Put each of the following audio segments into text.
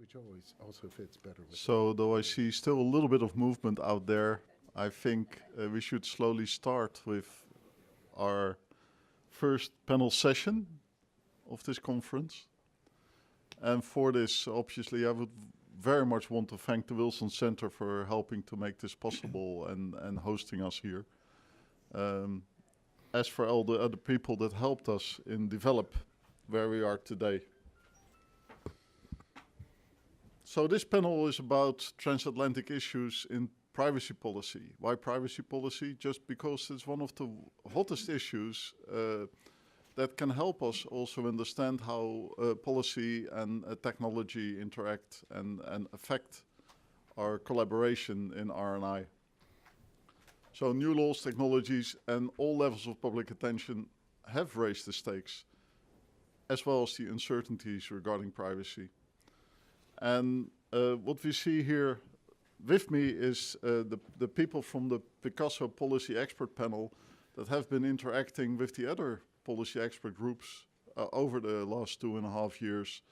which always also fits better with. So, though I see still a little bit of movement out there, I think we should slowly start with our first panel session of this conference. And for this, obviously, I would very much want to thank the Wilson Center for helping to make this possible and hosting us here. As for all the other people that helped us in develop where we are today. So this panel is about transatlantic issues in privacy policy. Why privacy policy? Just because it's one of the hottest issues that can help us also understand how policy and technology interact and affect our collaboration in R&I. So new laws, technologies, and all levels of public attention have raised the stakes, as well as the uncertainties regarding privacy. And what we see here with me is the people from the PICASSO policy expert panel that have been interacting with the other policy expert groups over the last 2.5 years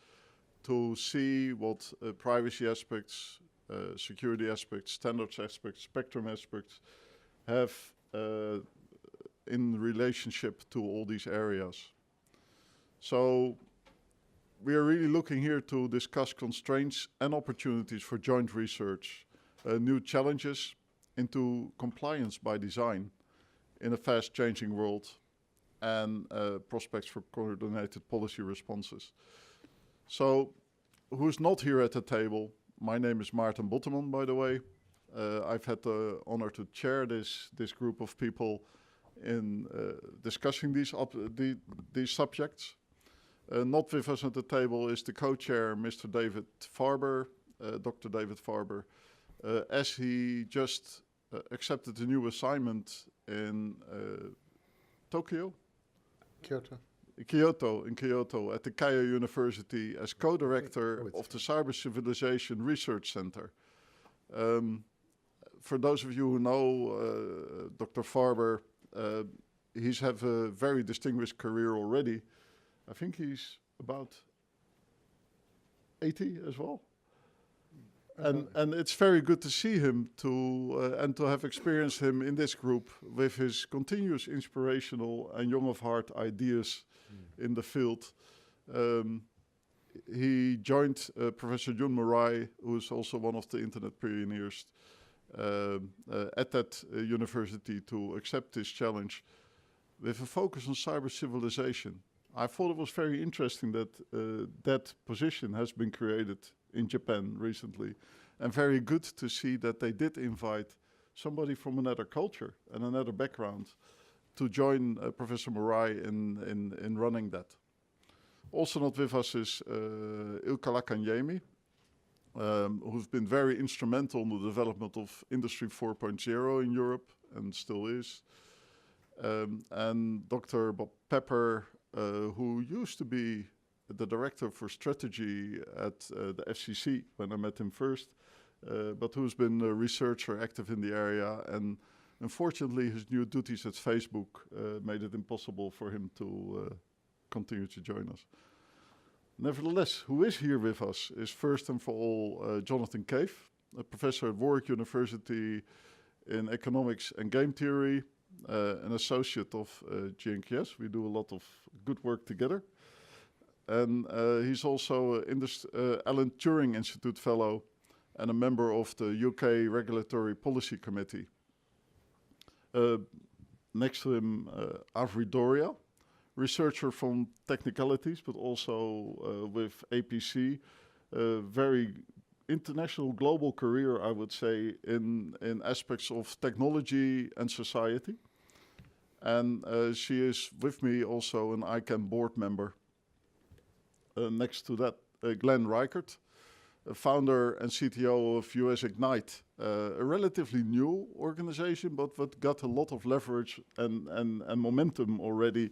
to see what privacy aspects, security aspects, standards aspects, spectrum aspects have in relationship to all these areas. So we are really looking here to discuss constraints and opportunities for joint research, new challenges into compliance by design in a fast-changing world, and prospects for coordinated policy responses. So who's not here at the table? My name is Maarten Botteman, by the way. I've had the honor to chair this group of people in discussing these subjects. Not with us at the table is the co-chair, Mr. David Farber, Dr. David Farber, as he just accepted a new assignment in Tokyo? Kyoto. In Kyoto, at the Keio University as co-director of the Cyber Civilization Research Center. For those of you who know Dr. Farber, he's had a very distinguished career already. I think he's about 80 as well. And it's very good to see him and to have experienced him in this group with his continuous inspirational and young of heart ideas in the field. He joined Professor Jun Murai, who is also one of the internet pioneers at that university, to accept this challenge with a focus on cyber civilization. I thought it was very interesting that that position has been created in Japan recently, and very good to see that they did invite somebody from another culture and another background to join Professor Murai in running that. Also not with us is Ilkka Lakanyemi, who's been very instrumental in the development of Industry 4.0 in Europe and still is. And Dr. Bob Pepper, who used to be the director for strategy at the FCC when I met him first, but who's been a researcher active in the area. And unfortunately, his new duties at Facebook made it impossible for him to continue to join us. Nevertheless, who is here with us is first and for all Jonathan Cave, a professor at Warwick University in economics and game theory, an associate of GNKS. We do a lot of good work together. And he's also Alan Turing Institute Fellow and a member of the UK Regulatory Policy Committee. Next to him, Avri Doria, researcher from Technicalities, but also with APC. Very international, global career, I would say, in aspects of technology and society. And she is with me also an ICANN board member. Next to that, Glenn Reichert, a founder and CTO of US Ignite, a relatively new organization, but got a lot of leverage and momentum already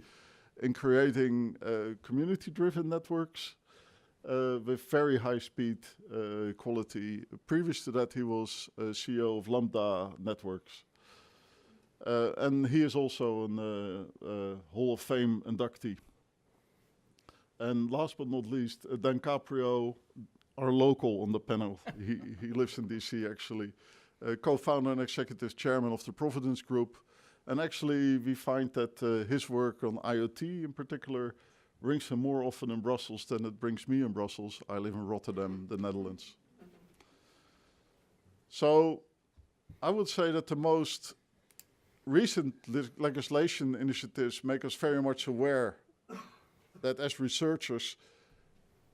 in creating community-driven networks with very high-speed quality. Previous to that, he was CEO of Lambda Networks. And he is also a Hall of Fame inductee. And last but not least, Dan Caprio, our local on the panel. He lives in DC actually. Co-founder and executive chairman of the Provenance Group. And actually we find that his work on IoT in particular brings him more often in Brussels than it brings me in Brussels. I live in Rotterdam, the Netherlands. So I would say that the most recent legislation initiatives make us very much aware that as researchers,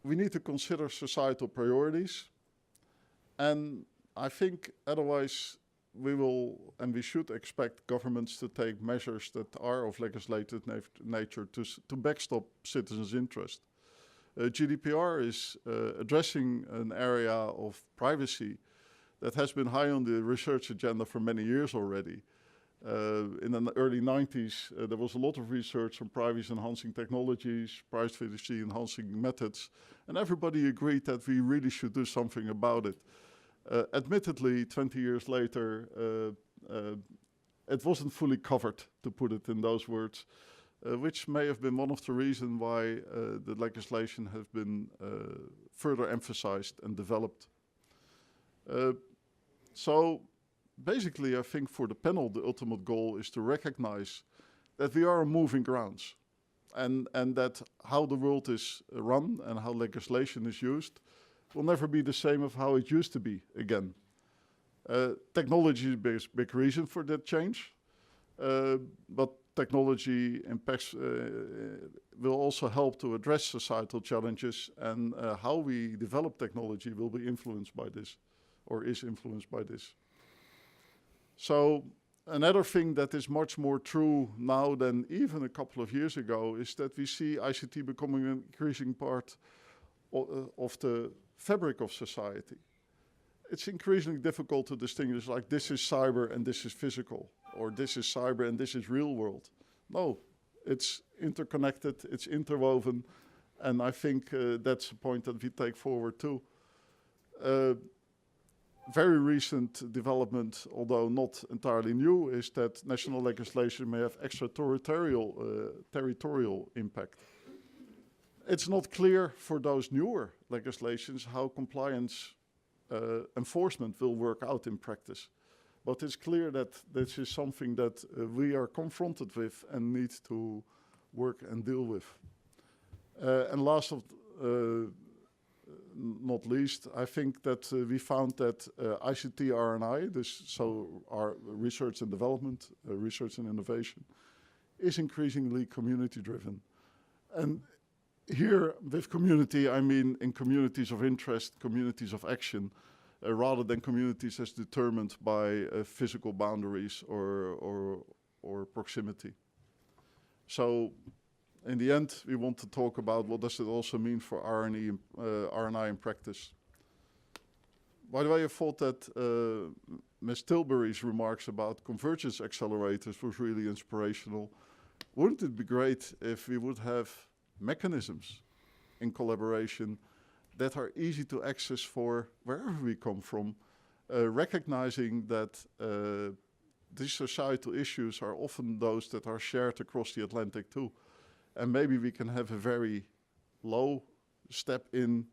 we need to consider societal priorities. And I think otherwise we will and we should expect governments to take measures that are of legislative nature to backstop citizens' interest. GDPR is addressing an area of privacy that has been high on the research agenda for many years already. In the early 90s, there was a lot of research on privacy-enhancing technologies, privacy-enhancing methods, and everybody agreed that we really should do something about it. Admittedly, 20 years later, it wasn't fully covered, to put it in those words, which may have been one of the reasons why the legislation has been further emphasized and developed. So basically, I think for the panel, the ultimate goal is to recognize that we are on moving grounds and that how the world is run and how legislation is used will never be the same of how it used to be again. Technology is a big reason for that change, but technology impacts will also help to address societal challenges, and how we develop technology will be influenced by this, or is influenced by this. So another thing that is much more true now than even a couple of years ago is that we see ICT becoming an increasing part of the fabric of society. It's increasingly difficult to distinguish, like, this is cyber and this is physical, or this is cyber and this is real world. No, it's interconnected, it's interwoven, and I think that's a point that we take forward too. Very recent development, although not entirely new, is that national legislation may have extraterritorial impact. It's not clear for those newer legislations how compliance enforcement will work out in practice. But it's clear that this is something that we are confronted with and need to work and deal with. And last of not least, I think that we found that ICT R&I, so our research and development, research and innovation, is increasingly community-driven. And here, with community, I mean in communities of interest, communities of action, rather than communities as determined by physical boundaries or proximity. So, in the end, we want to talk about what does it also mean for R&I in practice. By the way, I thought that Ms. Tilbury's remarks about convergence accelerators was really inspirational. Wouldn't it be great if we would have mechanisms in collaboration that are easy to access for wherever we come from, recognizing that these societal issues are often those that are shared across the Atlantic too. And maybe we can have a very low step in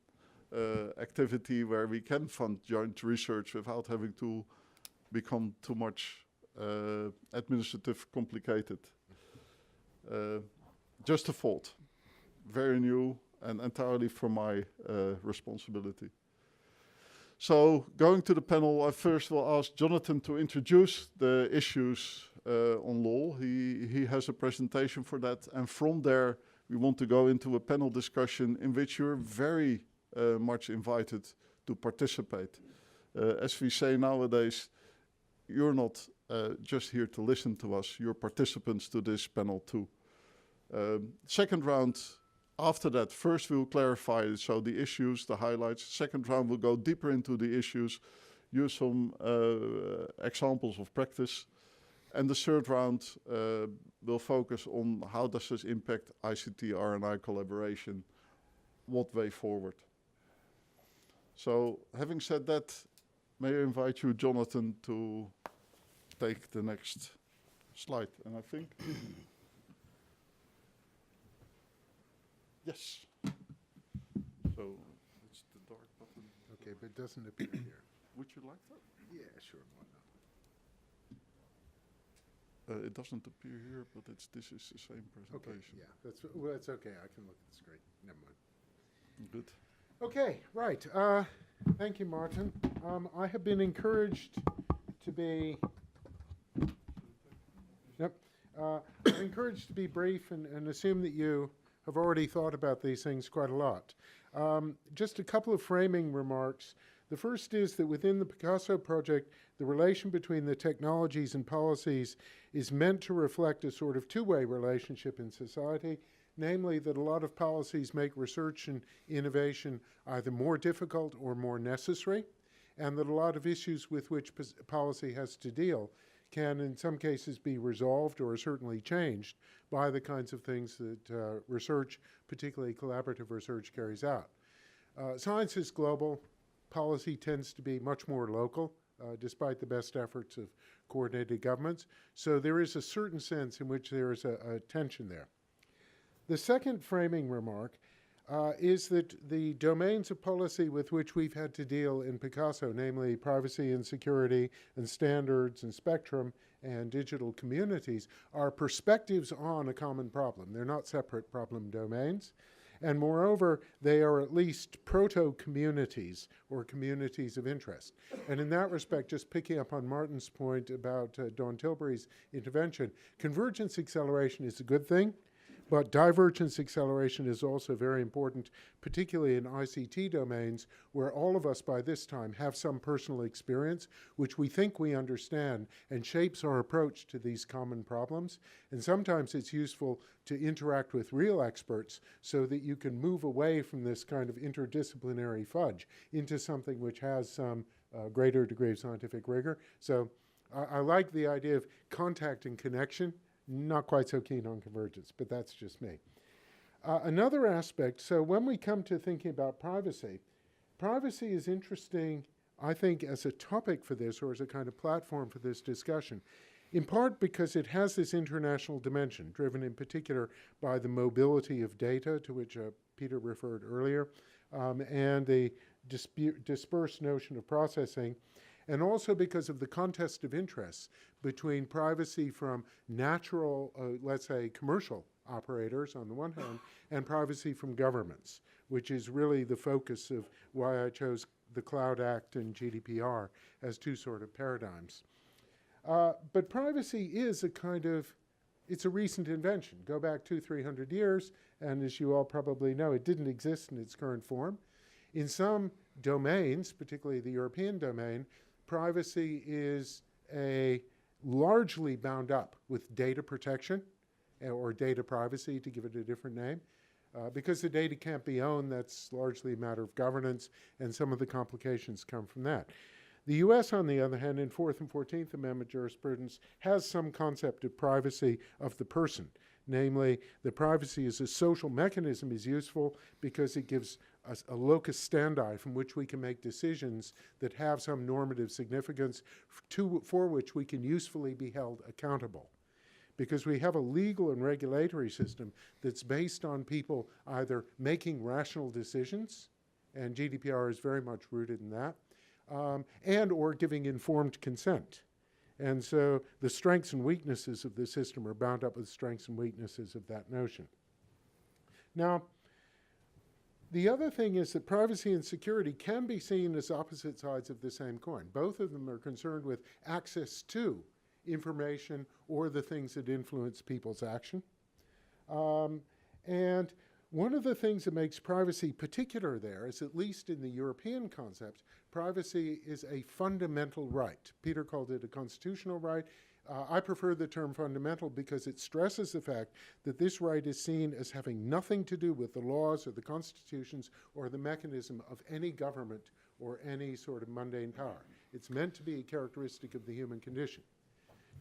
activity where we can fund joint research without having to become too much administrative complicated. Just a thought, very new and entirely from my responsibility. So going to the panel, I first will ask Jonathan to introduce the issues on law. He has a presentation for that, and from there we want to go into a panel discussion in which you're very much invited to participate. As we say nowadays, you're not just here to listen to us, you're participants to this panel too. Second round, after that, first we'll clarify, so the issues, the highlights. Second round, we'll go deeper into the issues, use some examples of practice. And the third round will focus on how does this impact ICT R&I collaboration, what way forward. So having said that, may I invite you, Jonathan, to take the next slide. And I think... Yes. So it's the dark button. Okay, but it doesn't appear here. Would you like that? Yeah, sure, why not? It doesn't appear here, but this is the same Okay, presentation. yeah, that's okay. I can look at the screen. Never mind. Good. Okay, right. Thank you, Martin. I have been encouraged to be. Yep. I'm encouraged to be brief and assume that you have already thought about these things quite a lot. Just a couple of framing remarks. The first is that within the PICASSO project, the relation between the technologies and policies is meant to reflect a sort of two-way relationship in society, namely that a lot of policies make research and innovation either more difficult or more necessary, and that a lot of issues with which policy has to deal can in some cases be resolved or certainly changed by the kinds of things that research, particularly collaborative research, carries out. Science is global. Policy tends to be much more local, despite the best efforts of coordinated governments. So there is a certain sense in which there is a tension there. The second framing remark is that the domains of policy with which we've had to deal in PICASSO, namely privacy and security and standards and spectrum and digital communities, are perspectives on a common problem. They're not separate problem domains. And moreover, they are at least proto-communities or communities of interest. And in that respect, just picking up on Martin's point about Dawn Tilbury's intervention, convergence acceleration is a good thing, but divergence acceleration is also very important, particularly in ICT domains, where all of us by this time have some personal experience, which we think we understand and shapes our approach to these common problems. And sometimes it's useful to interact with real experts so that you can move away from this kind of interdisciplinary fudge into something which has some greater degree of scientific rigor. So I like the idea of contact and connection. Not quite so keen on convergence, but that's just me. Another aspect, so when we come to thinking about privacy, privacy is interesting, I think, as a topic for this or as a kind of platform for this discussion, in part because it has this international dimension, driven in particular by the mobility of data, to which Peter referred earlier, and the dispersed notion of processing, and also because of the contest of interests between privacy from natural, let's say, commercial operators on the one hand, and privacy from governments, which is really the focus of why I chose the Cloud Act and GDPR as two sort of paradigms. But privacy is a kind of, it's a recent invention. Go back 200-300 years, and as you all probably know, it didn't exist in its current form. In some domains, particularly the European domain, privacy is largely bound up with data protection or data privacy, to give it a different name. Because the data can't be owned, that's largely a matter of governance, and some of the complications come from that. The US, on the other hand, in 4th and 14th Amendment jurisprudence, has some concept of privacy of the person. Namely, the privacy as a social mechanism is useful because it gives us a locus standi from which we can make decisions that have some normative significance for which we can usefully be held accountable. Because we have a legal and regulatory system that's based on people either making rational decisions, and GDPR is very much rooted in that, and or giving informed consent. And so the strengths and weaknesses of the system are bound up with strengths and weaknesses of that notion. Now, the other thing is that privacy and security can be seen as opposite sides of the same coin. Both of them are concerned with access to information or the things that influence people's action. And one of the things that makes privacy particular there is, at least in the European concept, privacy is a fundamental right. Peter called it a constitutional right. I prefer the term fundamental because it stresses the fact that this right is seen as having nothing to do with the laws or the constitutions or the mechanism of any government or any sort of mundane power. It's meant to be a characteristic of the human condition.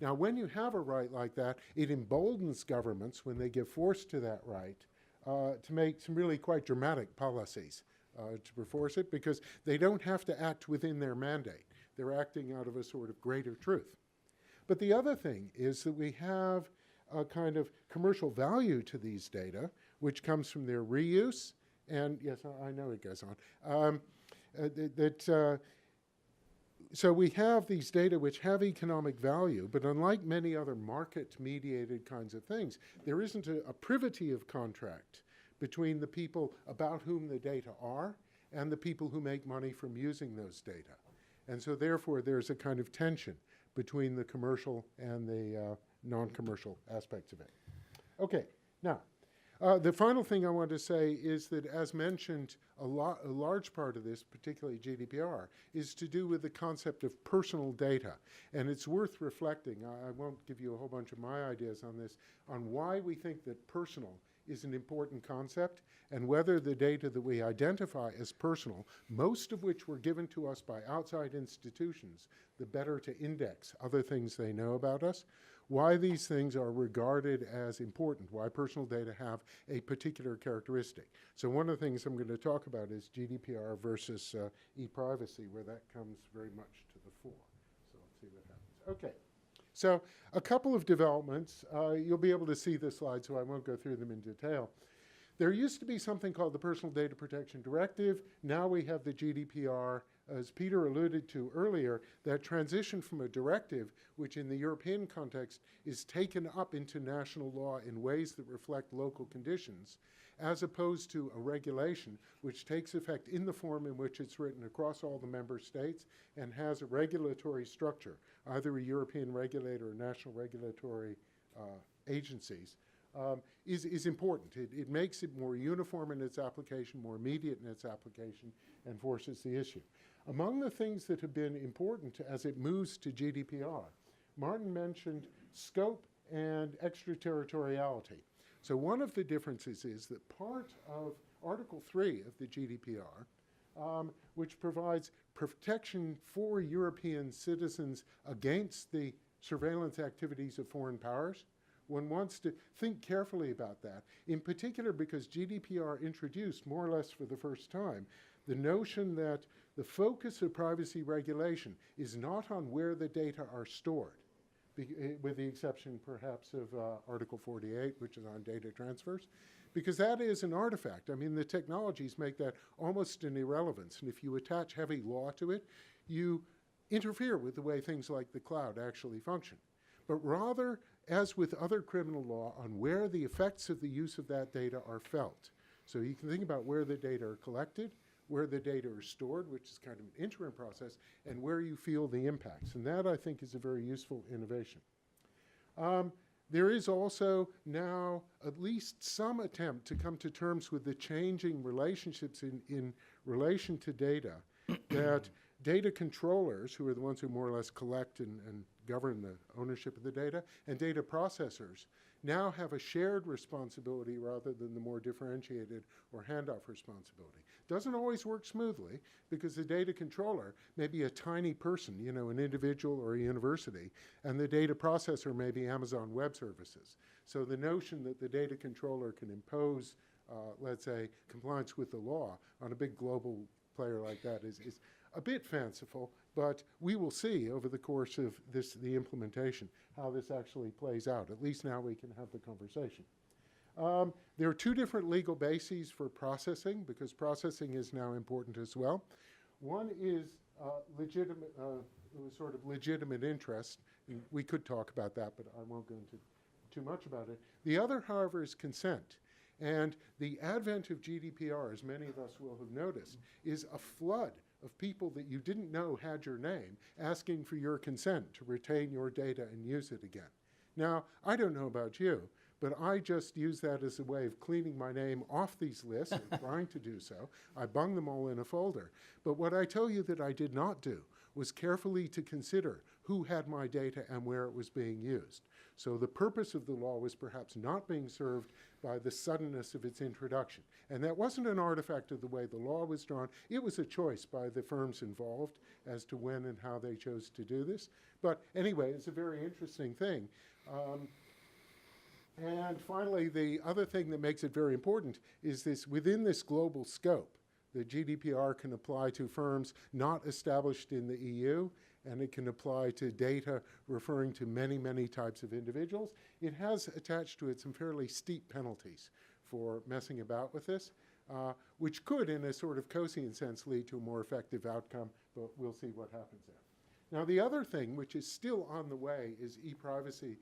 Now, when you have a right like that, it emboldens governments, when they give force to that right, to make some really quite dramatic policies to enforce it, because they don't have to act within their mandate. They're acting out of a sort of greater truth. But the other thing is that we have a kind of commercial value to these data, which comes from their reuse, and yes, I know it goes on, So we have these data which have economic value, but unlike many other market-mediated kinds of things, there isn't a privity of contract between the people about whom the data are and the people who make money from using those data. And so therefore, there's a kind of tension between the commercial and the non-commercial aspects of it. Okay, now, the final thing I want to say is that, as mentioned, a large part of this, particularly GDPR, is to do with the concept of personal data. And it's worth reflecting, I won't give you a whole bunch of my ideas on this, on why we think that personal is an important concept and whether the data that we identify as personal, most of which were given to us by outside institutions, the better to index other things they know about us, why these things are regarded as important, why personal data have a particular characteristic. So one of the things I'm going to talk about is GDPR versus e-privacy, where that comes very much to the fore. So let's see what happens. Okay. So a couple of developments. You'll be able to see this slide, so I won't go through them in detail. There used to be something called the Personal Data Protection Directive. Now we have the GDPR. As Peter alluded to earlier, that transition from a directive, which in the European context is taken up into national law in ways that reflect local conditions, as opposed to a regulation, which takes effect in the form in which it's written across all the member states and has a regulatory structure, either a European regulator or national regulatory agencies, is important. It makes it more uniform in its application, more immediate in its application, and forces the issue. Among the things that have been important as it moves to GDPR, Martin mentioned scope and extraterritoriality. So one of the differences is that part of Article 3 of the GDPR, which provides protection for European citizens against the surveillance activities of foreign powers, one wants to think carefully about that, in particular because GDPR introduced, more or less for the first time, the notion that the focus of privacy regulation is not on where the data are stored, with the exception perhaps of Article 48, which is on data transfers, because that is an artifact. I mean, the technologies make that almost an irrelevance, and if you attach heavy law to it, you interfere with the way things like the cloud actually function. But rather, as with other criminal law, on where the effects of the use of that data are felt. So you can think about where the data are collected, where the data are stored, which is kind of an interim process, and where you feel the impacts. And that, I think, is a very useful innovation. There is also now at least some attempt to come to terms with the changing relationships in relation to data that data controllers, who are the ones who more or less collect and govern the ownership of the data, and data processors now have a shared responsibility rather than the more differentiated or handoff responsibility. Doesn't always work smoothly because the data controller may be a tiny person, you know, an individual or a university, and the data processor may be Amazon Web Services. So the notion that the data controller can impose, let's say, compliance with the law on a big global player like that is a bit fanciful, but we will see over the course of the implementation how this actually plays out. At least now we can have the conversation. There are two different legal bases for processing, because processing is now important as well. One is sort of legitimate interest. We could talk about that, but I won't go into too much about it. The other, however, is consent. And the advent of GDPR, as many of us will have noticed, is a flood of people that you didn't know had your name asking for your consent to retain your data and use it again. Now, I don't know about you, but I just use that as a way of cleaning my name off these lists, or trying to do so. I bung them all in a folder. But what I tell you that I did not do was carefully to consider who had my data and where it was being used. So the purpose of the law was perhaps not being served by the suddenness of its introduction. And that wasn't an artifact of the way the law was drawn. It was a choice by the firms involved as to when and how they chose to do this. But anyway, it's a very interesting thing. And finally, the other thing that makes it very important is this: within this global scope, the GDPR can apply to firms not established in the EU, and it can apply to data referring to many, many types of individuals. It has attached to it some fairly steep penalties for messing about with this. which could, in a sort of Coasian sense, lead to a more effective outcome, but we'll see what happens there. Now, the other thing, which is still on the way, is e-privacy.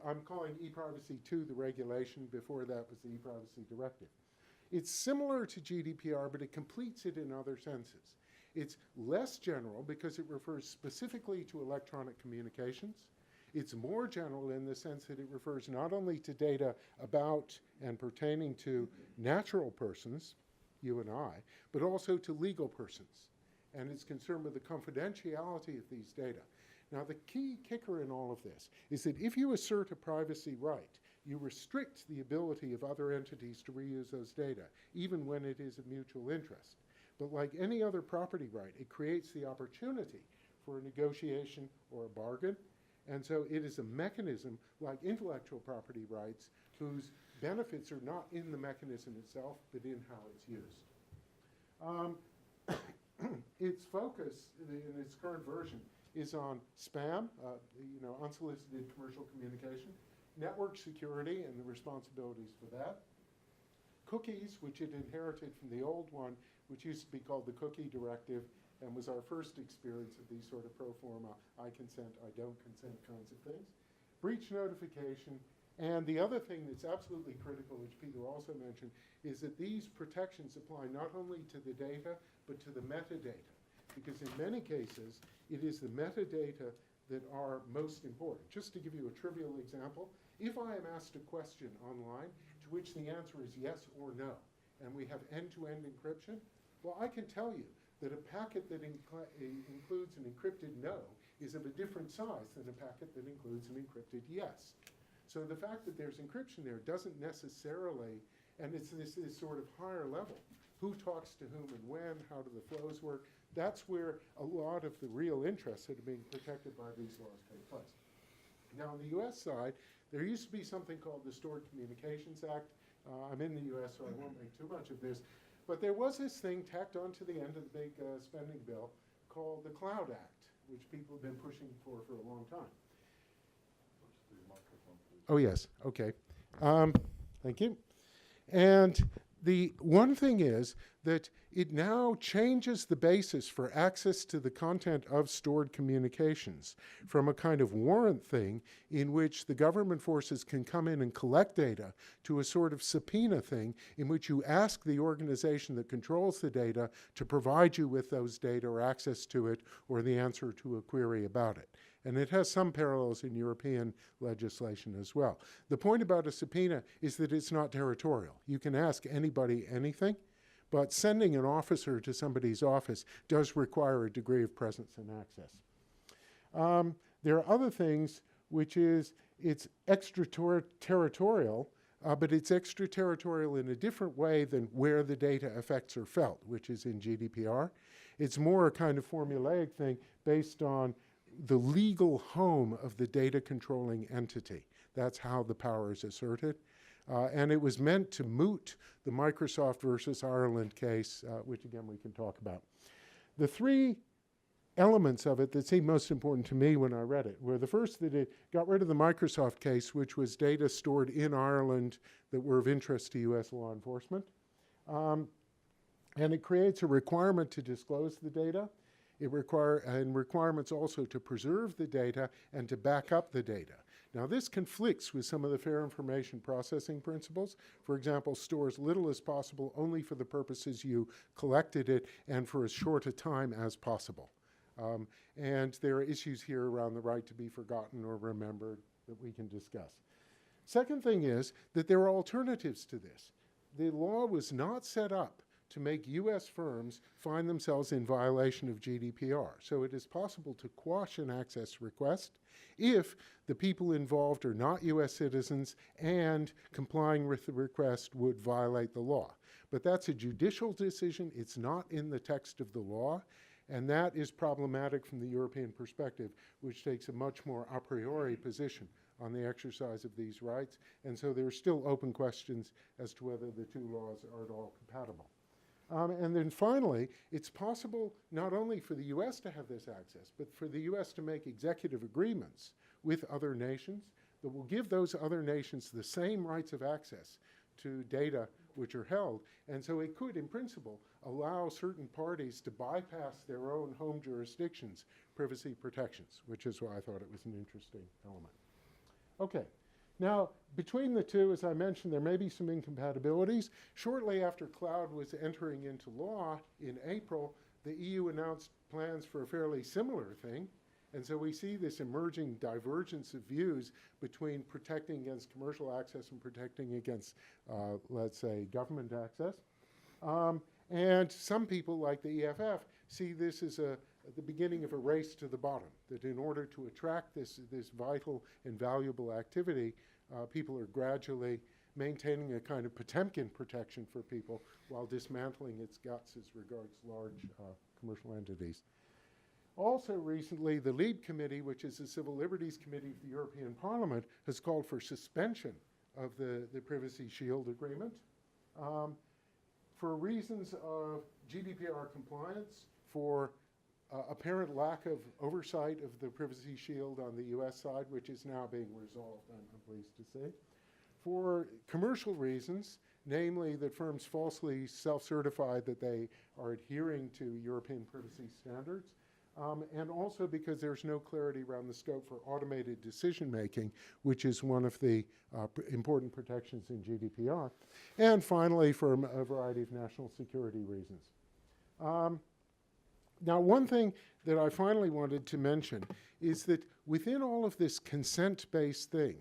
I'm calling e-privacy 2 the regulation. Before that was the e-privacy directive. It's similar to GDPR, but it completes it in other senses. It's less general because it refers specifically to electronic communications. It's more general in the sense that it refers not only to data about and pertaining to natural persons, you and I, but also to legal persons. And it's concerned with the confidentiality of these data. Now, the key kicker in all of this is that if you assert a privacy right, you restrict the ability of other entities to reuse those data, even when it is of mutual interest. But like any other property right, it creates the opportunity for a negotiation or a bargain. And so it is a mechanism like intellectual property rights whose benefits are not in the mechanism itself, but in how it's used. Its focus in its current version is on spam, unsolicited commercial communication, network security and the responsibilities for that, cookies, which it inherited from the old one, which used to be called the Cookie Directive, and was our first experience of these sort of pro forma, I consent, I don't consent kinds of things, breach notification, and the other thing that's absolutely critical, which Peter also mentioned, is that these protections apply not only to the data, but to the metadata, because in many cases, it is the metadata that are most important. Just to give you a trivial example, if I am asked a question online to which the answer is yes or no, and we have end-to-end encryption, well, I can tell you that a packet that includes an encrypted no is of a different size than a packet that includes an encrypted yes. So the fact that there's encryption there doesn't necessarily, and it's this sort of higher level, who talks to whom and when, how do the flows work, that's where a lot of the real interests that are being protected by these laws take place. Now, on the US side, there used to be something called the Stored Communications Act. I'm in the US, so I won't make too much of this. But there was this thing tacked onto the end of the big spending bill called the Cloud Act, which people have been pushing for a long time. Oh, yes. Okay. Thank you. And the one thing is that it now changes the basis for access to the content of stored communications from a kind of warrant thing in which the government forces can come in and collect data to a sort of subpoena thing in which you ask the organization that controls the data to provide you with those data or access to it or the answer to a query about it. And it has some parallels in European legislation as well. The point about a subpoena is that it's not territorial. You can ask anybody anything, but sending an officer to somebody's office does require a degree of presence and access. There are other things, which is it's extraterritorial, but it's extraterritorial in a different way than where the data effects are felt, which is in GDPR. It's more a kind of formulaic thing based on the legal home of the data controlling entity. That's how the power is asserted. And it was meant to moot the Microsoft versus Ireland case, which again we can talk about. The three elements of it that seemed most important to me when I read it were the first, that it got rid of the Microsoft case, which was data stored in Ireland that were of interest to US law enforcement. And it creates a requirement to disclose the data. It requirements also to preserve the data and to back up the data. Now, this conflicts with some of the fair information processing principles. For example, store as little as possible only for the purposes you collected it and for as short a time as possible. And there are issues here around the right to be forgotten or remembered that we can discuss. Second thing is that there are alternatives to this. The law was not set up to make US firms find themselves in violation of GDPR. So it is possible to quash an access request if the people involved are not US citizens and complying with the request would violate the law. But that's a judicial decision. It's not in the text of the law. And that is problematic from the European perspective, which takes a much more a priori position on the exercise of these rights. And so there are still open questions as to whether the two laws are at all compatible. And then finally, it's possible not only for the US to have this access, but for the US to make executive agreements with other nations that will give those other nations the same rights of access to data which are held. And so it could, in principle, allow certain parties to bypass their own home jurisdictions' privacy protections, which is why I thought it was an interesting element. Okay. Now, between the two, as I mentioned, there may be some incompatibilities. Shortly after cloud was entering into law in April, the EU announced plans for a fairly similar thing. And so we see this emerging divergence of views between protecting against commercial access and protecting against, let's say, government access. And some people, like the EFF, see this as the beginning of a race to the bottom, that in order to attract this vital and valuable activity, people are gradually maintaining a kind of Potemkin protection for people while dismantling its guts as regards large commercial entities. Also recently, the LEAD Committee, which is the Civil Liberties Committee of the European Parliament, has called for suspension of the Privacy Shield Agreement for reasons of GDPR compliance, for apparent lack of oversight of the Privacy Shield on the US side, which is now being resolved, I'm pleased to say, for commercial reasons, namely that firms falsely self-certify that they are adhering to European privacy standards, and also because there's no clarity around the scope for automated decision-making, which is one of the important protections in GDPR, and finally for a variety of national security reasons. Now, one thing that I finally wanted to mention is that within all of this consent-based thing,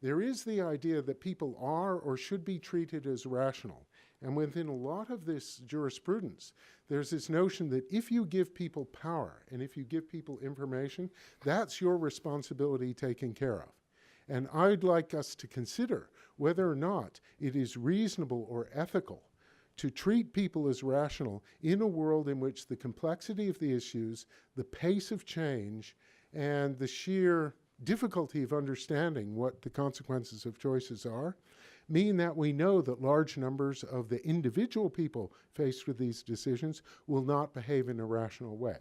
there is the idea that people are or should be treated as rational. And within a lot of this jurisprudence, there's this notion that if you give people power and if you give people information, that's your responsibility taken care of. And I'd like us to consider whether or not it is reasonable or ethical to treat people as rational in a world in which the complexity of the issues, the pace of change, and the sheer difficulty of understanding what the consequences of choices are mean that we know that large numbers of the individual people faced with these decisions will not behave in a rational way.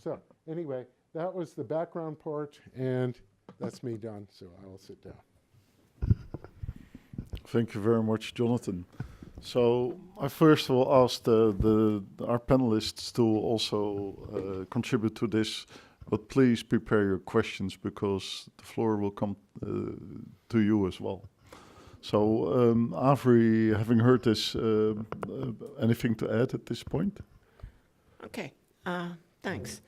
So anyway, that was the background part, and that's me done, so I'll sit down. Thank you very much, Jonathan. So I first of all asked our panelists to also contribute to this, but please prepare your questions because the floor will come to you as well. So Avery, having heard this, anything to add at this point? Okay, thanks.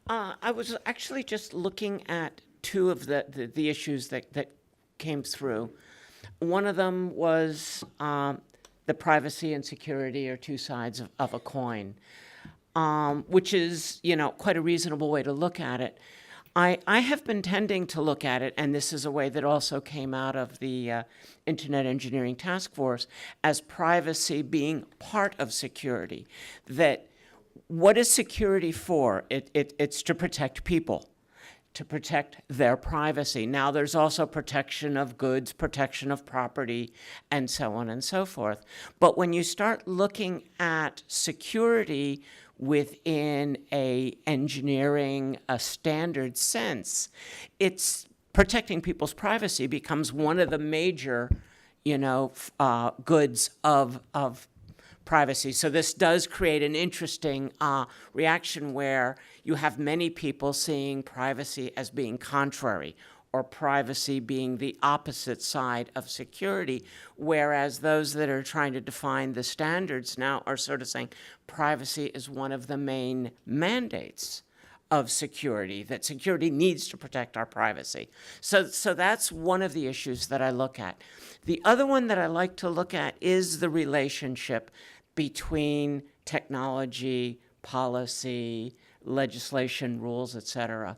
I was actually just looking at two of the issues that came through. One of them was the privacy and security are two sides of a coin, which is, quite a reasonable way to look at it. I have been tending to look at it, and this is a way that also came out of the Internet Engineering Task Force, as privacy being part of security. That what is security for? It's to protect people, to protect their privacy. Now, there's also protection of goods, protection of property, and so on and so forth. But when you start looking at security within a standard sense, it's protecting people's privacy becomes one of the major, goods of privacy. So this does create an interesting reaction where you have many people seeing privacy as being contrary, or privacy being the opposite side of security, whereas those that are trying to define the standards now are sort of saying privacy is one of the main mandates of security, that security needs to protect our privacy. So that's one of the issues that I look at. The other one that I like to look at is the relationship between technology, policy, legislation, rules, et cetera.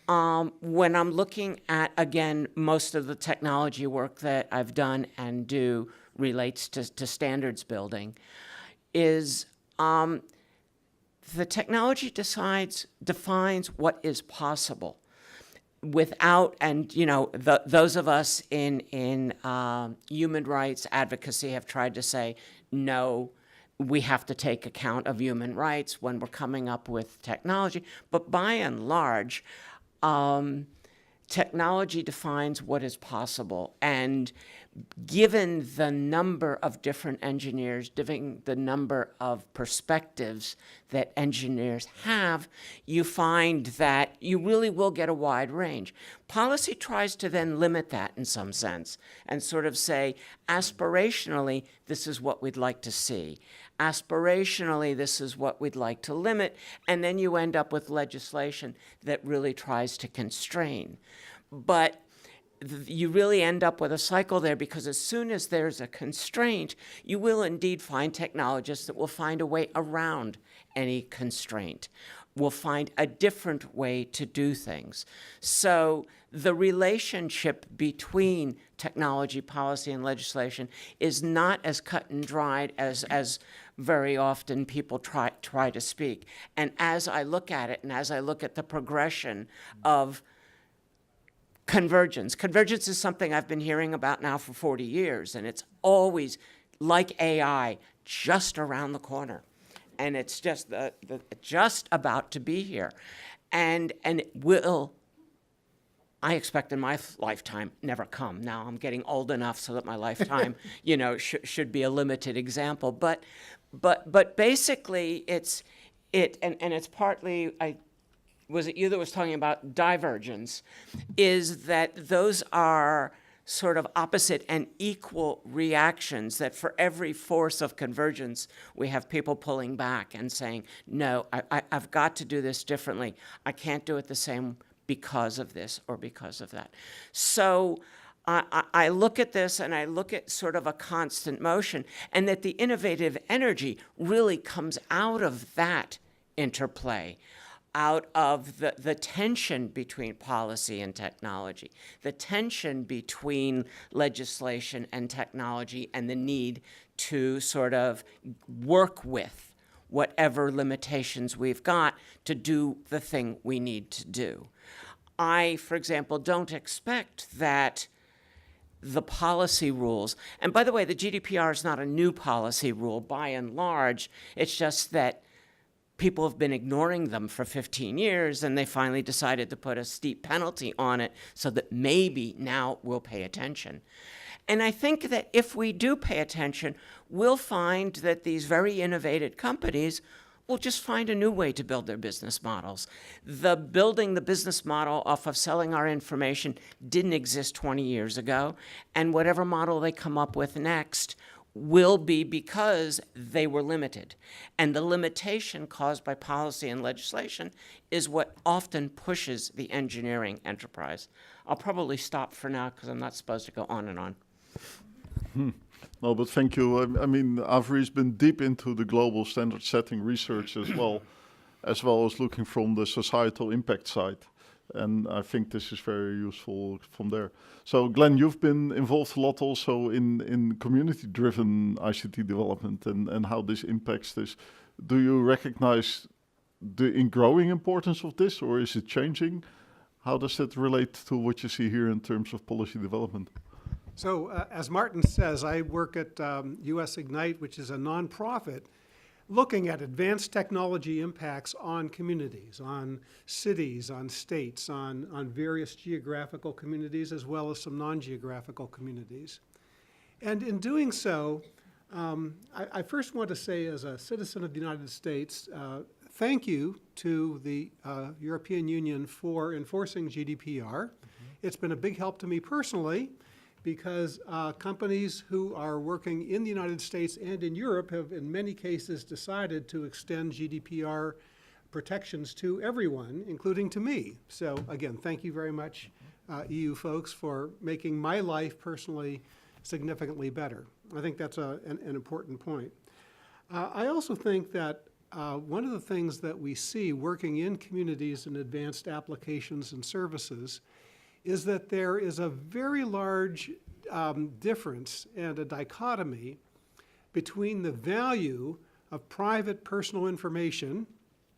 When I'm looking at, again, most of the technology work that I've done and do relates to standards building, is the technology defines what is possible without, and those of us in human rights advocacy have tried to say, no, we have to take account of human rights when we're coming up with technology. But by and large, technology defines what is possible, and given the number of different engineers, given the number of perspectives that engineers have, you find that you really will get a wide range. Policy tries to then limit that in some sense and sort of say, aspirationally, this is what we'd like to see. Aspirationally, this is what we'd like to limit, and then you end up with legislation that really tries to constrain. But you really end up with a cycle there, because as soon as there's a constraint, you will indeed find technologists that will find a way around any constraint, will find a different way to do things. So the relationship between technology, policy, and legislation is not as cut and dried as very often people try to speak. And as I look at it, and as I look at the progression of convergence. Convergence is something I've been hearing about now for 40 years, and it's always, like AI, just around the corner. And it's just just about to be here. And it will, I expect in my lifetime, never come. Now I'm getting old enough so that my lifetime, should be a limited example. But basically it's partly, was it you that was talking about divergence, is that those are sort of opposite and equal reactions, that for every force of convergence, we have people pulling back and saying, no, I've got to do this differently. I can't do it the same because of this or because of that. So I look at this and I look at sort of a constant motion, and that the innovative energy really comes out of that interplay, out of the tension between policy and technology, the tension between legislation and technology, and the need to sort of work with whatever limitations we've got to do the thing we need to do. I, for example, don't expect that the policy rules, and by the way, the GDPR is not a new policy rule by and large, it's just that people have been ignoring them for 15 years, and they finally decided to put a steep penalty on it so that maybe now we'll pay attention. And I think that if we do pay attention, we'll find that these very innovative companies will just find a new way to build their business models. Building the business model off of selling our information didn't exist 20 years ago, and whatever model they come up with next will be because they were limited. And the limitation caused by policy and legislation is what often pushes the engineering enterprise. I'll probably stop for now because I'm not supposed to go on and on. No, but thank you. I mean, Avery's been deep into the global standard setting research as well as looking from the societal impact side. And I think this is very useful from there. So Glenn, you've been involved a lot also in community-driven ICT development and how this impacts this. Do you recognize the growing importance of this, or is it changing? How does that relate to what you see here in terms of policy development? So as Martin says, I work at US Ignite, which is a nonprofit looking at advanced technology impacts on communities, on cities, on states, on various geographical communities, as well as some non-geographical communities. And in doing so, I first want to say, as a citizen of the United States, thank you to the European Union for enforcing GDPR. It's been a big help to me personally, because companies who are working in the United States and in Europe have in many cases decided to extend GDPR protections to everyone, including to me. So again, thank you very much, EU folks, for making my life personally significantly better. I think that's an important point. I also think that one of the things that we see working in communities and advanced applications and services is that there is a very large difference and a dichotomy between the value of private personal information,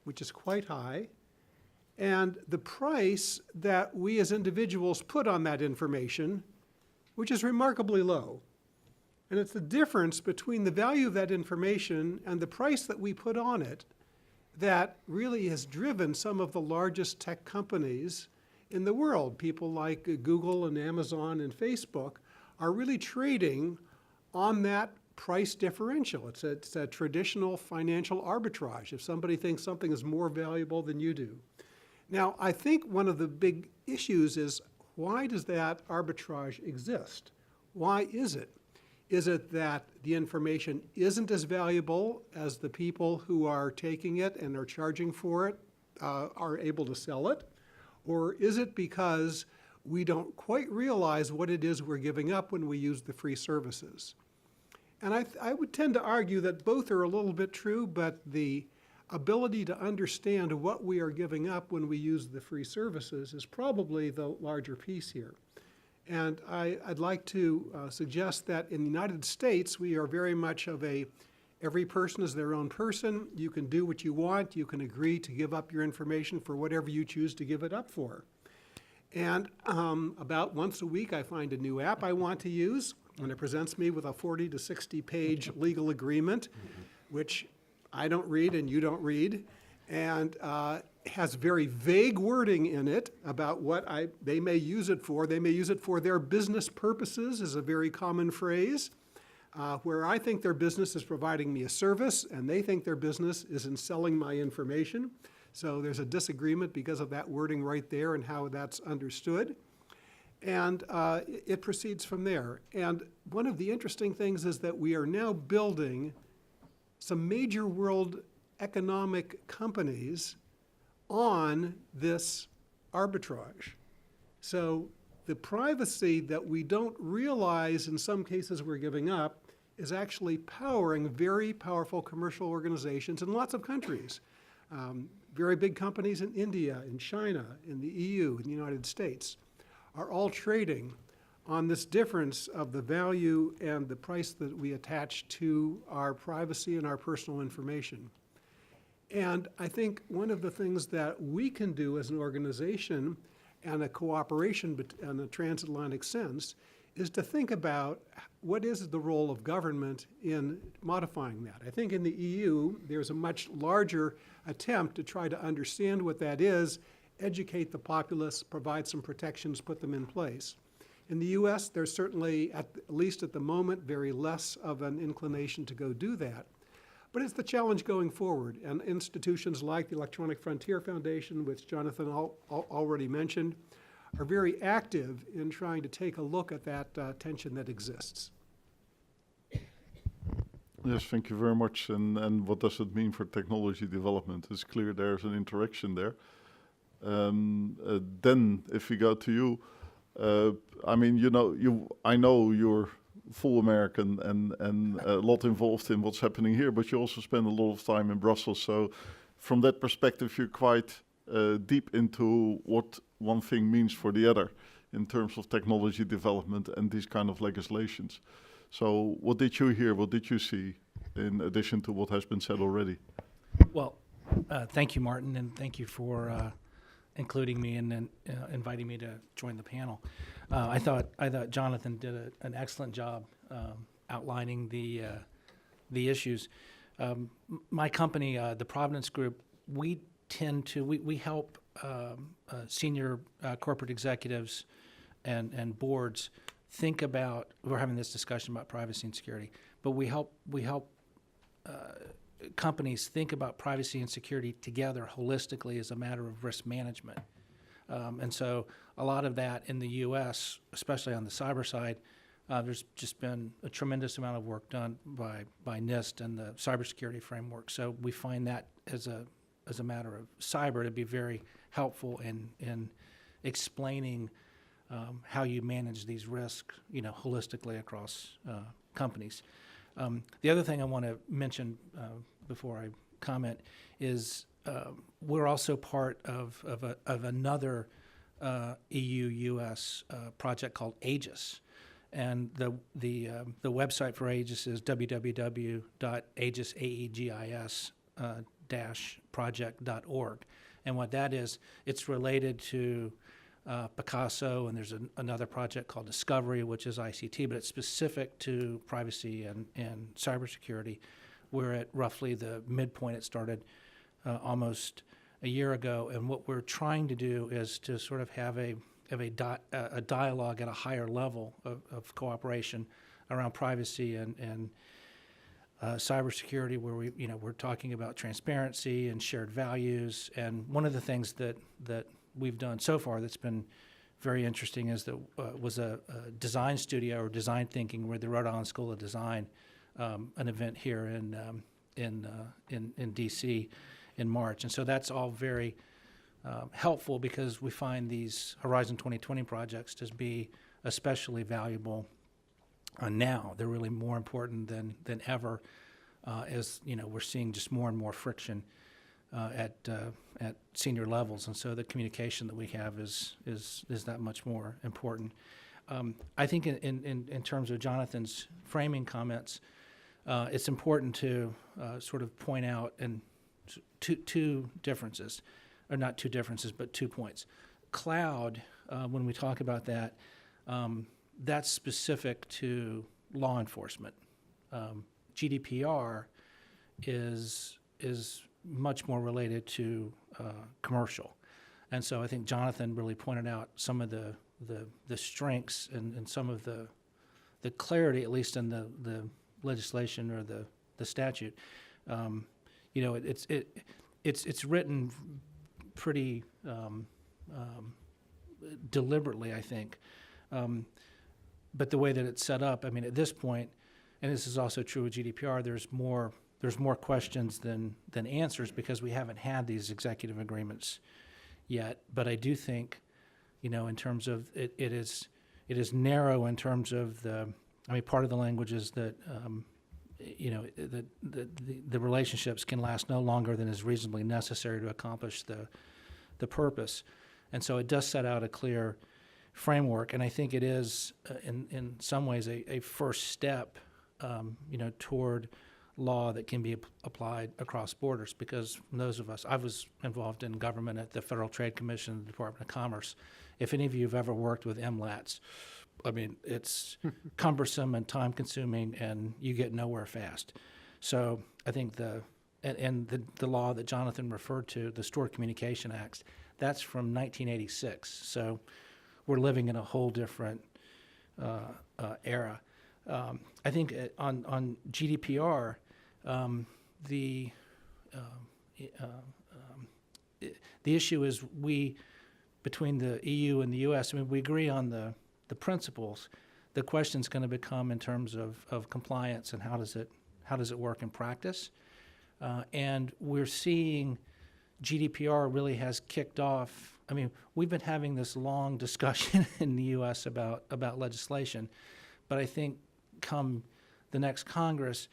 which is quite high, and the price that we as individuals put on that information, which is remarkably low. And it's the difference between the value of that information and the price that we put on it that really has driven some of the largest tech companies in the world. People like Google and Amazon and Facebook are really trading on that price differential. It's a traditional financial arbitrage if somebody thinks something is more valuable than you do. Now, I think one of the big issues is, why does that arbitrage exist? Why is it? Is it that the information isn't as valuable as the people who are taking it and are charging for it are able to sell it? Or is it because we don't quite realize what it is we're giving up when we use the free services? And I would tend to argue that both are a little bit true, but the ability to understand what we are giving up when we use the free services is probably the larger piece here. And I'd like to suggest that in the United States, we are very much of every person is their own person. You can do what you want. You can agree to give up your information for whatever you choose to give it up for. And about once a week, I find a new app I want to use, and it presents me with a 40 to 60 page legal agreement, which I don't read and you don't read, and has very vague wording in it about what they may use it for. They may use it for their business purposes, is a very common phrase, where I think their business is providing me a service, and they think their business is in selling my information. So there's a disagreement because of that wording right there and how that's understood. And it proceeds from there. And one of the interesting things is that we are now building some major world economic companies on this arbitrage. So the privacy that we don't realize in some cases we're giving up is actually powering very powerful commercial organizations in lots of countries. Very big companies in India, in China, in the EU, in the United States, are all trading on this difference of the value and the price that we attach to our privacy and our personal information. And I think one of the things that we can do as an organization and a cooperation in a transatlantic sense is to think about what is the role of government in modifying that. I think in the EU, there's a much larger attempt to try to understand what that is, educate the populace, provide some protections, put them in place. In the US, there's certainly, at least at the moment, very less of an inclination to go do that. But it's the challenge going forward, and institutions like the Electronic Frontier Foundation, which Jonathan already mentioned, are very active in trying to take a look at that tension that exists. Yes, thank you very much. And what does it mean for technology development? It's clear there's an interaction there. Then, if we go to you, I mean, I know you're full American and a lot involved in what's happening here, but you also spend a lot of time in Brussels. So from that perspective, you're quite deep into what one thing means for the other in terms of technology development and these kind of legislations. So what did you hear? What did you see in addition to what has been said already? Well, thank you, Martin, and thank you for including me and then inviting me to join the panel. I thought Jonathan did an excellent job outlining the issues. My company, the Provenance Group, we help senior corporate executives and boards think about. We're having this discussion about privacy and security, but we help companies think about privacy and security together holistically as a matter of risk management. And so a lot of that in the U.S., especially on the cyber side, there's just been a tremendous amount of work done by NIST and the cybersecurity framework. So we find that as a matter of cyber to be very helpful in explaining how you manage these risks, holistically across companies. The other thing I want to mention before I comment is we're also part of another EU-US project called AEGIS, and the website for AEGIS is www.aegis-project.org, and what that is, it's related to PICASSO, and there's another project called Discovery, which is ICT, but it's specific to privacy and cybersecurity. We're at roughly the midpoint. It started almost a year ago, and what we're trying to do is to sort of have a a dialogue at a higher level of cooperation around privacy and cybersecurity, where we're talking about transparency and shared values. And one of the things that we've done so far that's been very interesting is that was a design studio or design thinking with the Rhode Island School of Design, an event here in DC in March. And so that's all very helpful, because we find these Horizon 2020 projects to be especially valuable now. They're really more important than ever, as we're seeing just more and more friction at senior levels, and so the communication that we have is that much more important. I think in terms of Jonathan's framing comments, it's important to sort of point out two differences, or not two differences, but 2 points. Cloud, when we talk about that, that's specific to law enforcement. GDPR is much more related to commercial. And so I think Jonathan really pointed out some of the strengths and some of the clarity, at least in the legislation or the statute. It's written pretty deliberately, I think. But the way that it's set up, I mean, at this point, and this is also true with GDPR, there's more questions than answers, because we haven't had these executive agreements yet. But I do think, in terms of it is narrow in terms of part of the language is that the relationships can last no longer than is reasonably necessary to accomplish the purpose. And so it does set out a clear framework, and I think it is in some ways a first step toward law that can be applied across borders, because those of us, I was involved in government at the Federal Trade Commission, the Department of Commerce. If any of you have ever worked with MLATs, I mean, it's cumbersome and time-consuming, and you get nowhere fast. So I think the law that Jonathan referred to, the Stored Communication Act, that's from 1986. So we're living in a whole different era. I think on GDPR, the issue is between the EU and the U.S., I mean, we agree on the principles. The question's going to become in terms of compliance and how does it work in practice. And we're seeing GDPR really has kicked off. I mean, we've been having this long discussion in the U.S. about legislation, but I think come the next Congress,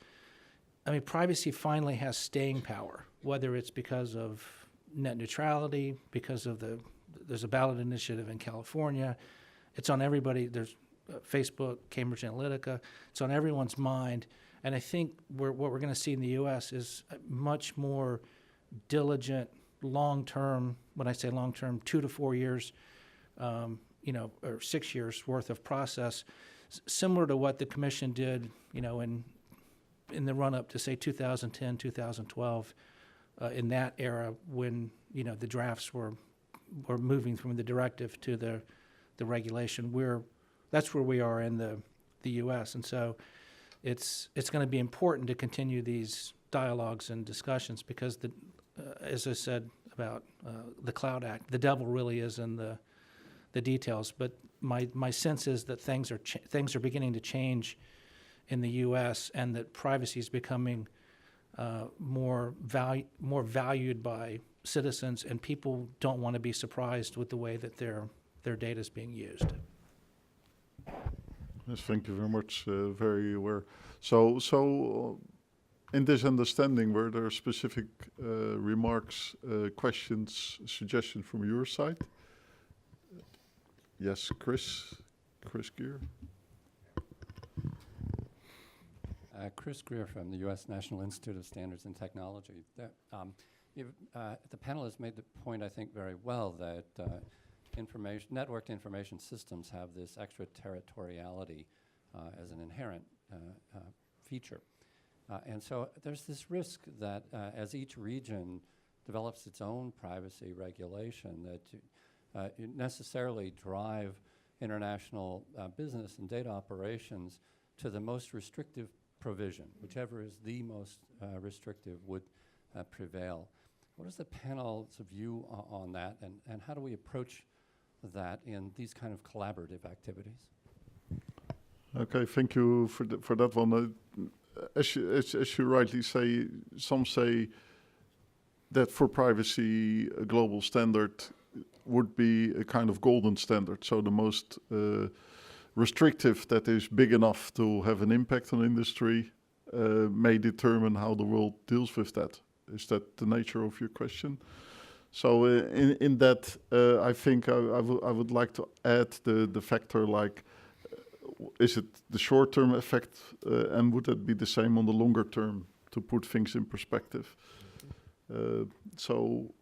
I mean, privacy finally has staying power, whether it's because of net neutrality, because of there's a ballot initiative in California. It's on everybody. There's Facebook, Cambridge Analytica. It's on everyone's mind. And I think what we're going to see in the U.S. is a much more diligent, long-term, when I say long-term, 2 to 4 years, or 6 years worth of process, similar to what the Commission did, in the run-up to, say, 2010, 2012, in that era when, the drafts were moving from the directive to the regulation. That's where we are in the U.S. And so it's going to be important to continue these dialogues and discussions, because as I said about the Cloud Act, the devil really is in the details. But my sense is that things are beginning to change in the U.S. and that privacy is becoming more valued by citizens, and people don't want to be surprised with the way that their data is being used. Yes, thank you very much. Very aware. So in this understanding, were there specific remarks, questions, suggestions from your side? Yes, Chris Gear. Chris Greer from the U.S. National Institute of Standards and Technology. The panel has made the point, I think, very well that networked information systems have this extraterritoriality as an inherent feature. And so there's this risk that as each region develops its own privacy regulation, that you necessarily drive international business and data operations to the most restrictive provision, whichever is the most restrictive would prevail. What is the panel's view on that, and how do we approach that in these kind of collaborative activities? Okay, thank you for that one. As you rightly say, some say that for privacy, a global standard would be a kind of golden standard. So the most restrictive that is big enough to have an impact on industry may determine how the world deals with that. Is that the nature of your question? So in that, I think I would like to add the factor like, is it the short-term effect and would that be the same on the longer term to put things in perspective? So,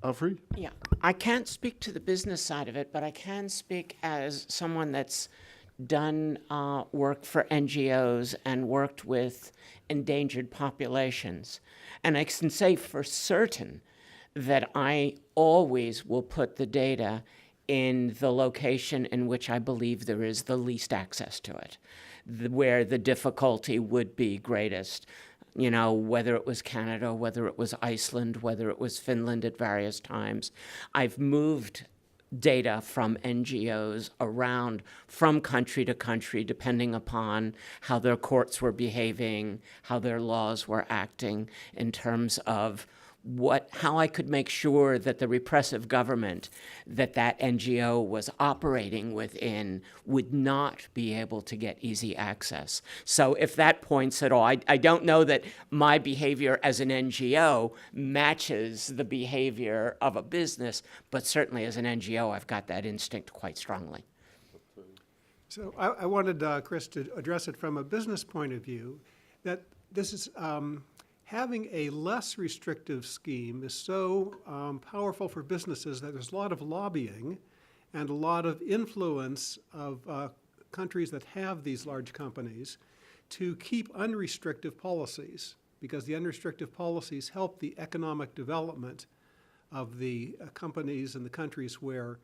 Avri? Yeah, I can't speak to the business side of it, but I can speak as someone that's done work for NGOs and worked with endangered populations. And I can say for certain that I always will put the data in the location in which I believe there is the least access to it, where the difficulty would be greatest. You know, whether it was Canada, whether it was Iceland, whether it was Finland at various times. I've moved data from NGOs around from country to country, depending upon how their courts were behaving, how their laws were acting in terms of how I could make sure that the repressive government that NGO was operating within would not be able to get easy access. So if that points at all, I don't know that my behavior as an NGO matches the behavior of a business, but certainly as an NGO, I've got that instinct quite strongly. So I wanted Chris to address it from a business point of view, that this is having a less restrictive scheme is so powerful for businesses that there's a lot of lobbying and a lot of influence of countries that have these large companies to keep unrestrictive policies, because the unrestrictive policies help the economic development of the companies and the countries where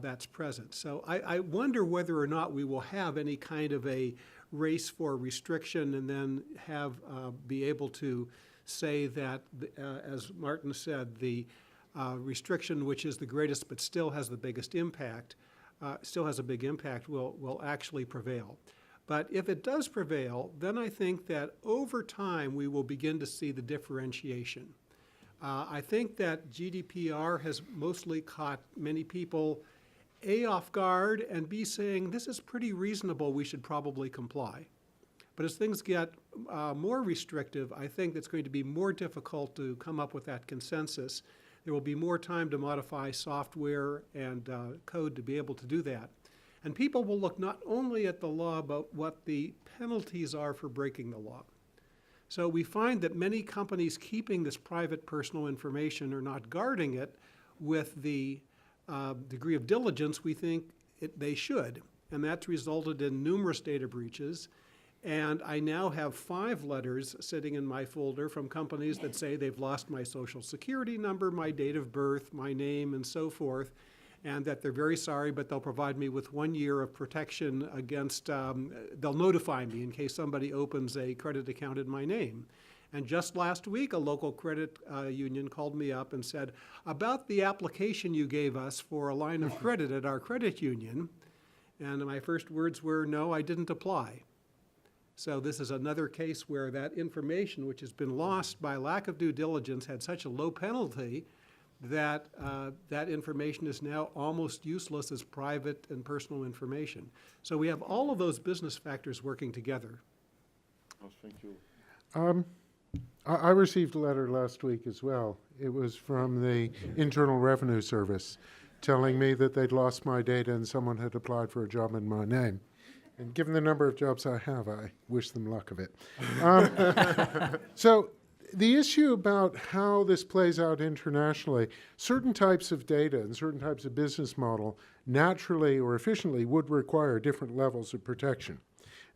that's present. So I wonder whether or not we will have any kind of a race for restriction and then be able to say that, as Martin said, the restriction which is the greatest but still has the biggest impact, still has a big impact, will actually prevail. But if it does prevail, then I think that over time we will begin to see the differentiation. I think that GDPR has mostly caught many people A, off guard, and B, saying this is pretty reasonable, we should probably comply. But as things get more restrictive, I think it's going to be more difficult to come up with that consensus. There will be more time to modify software and code to be able to do that. And people will look not only at the law, but what the penalties are for breaking the law. So we find that many companies keeping this private personal information are not guarding it with the degree of diligence we think they should. And that's resulted in numerous data breaches. And I now have 5 letters sitting in my folder from companies that say they've lost my social security number, my date of birth, my name, and so forth, and that they're very sorry, but they'll provide me with 1 year of protection against, they'll notify me in case somebody opens a credit account in my name. And just last week, a local credit union called me up and said, about the application you gave us for a line of credit at our credit union, and my first words were, no, I didn't apply. So this is another case where that information, which has been lost by lack of due diligence, had such a low penalty that that information is now almost useless as private and personal information. So we have all of those business factors working together. Oh, thank you. I received a letter last week as well. It was from the Internal Revenue Service telling me that they'd lost my data and someone had applied for a job in my name. And given the number of jobs I have, I wish them luck of it. So the issue about how this plays out internationally, certain types of data and certain types of business model naturally or efficiently would require different levels of protection.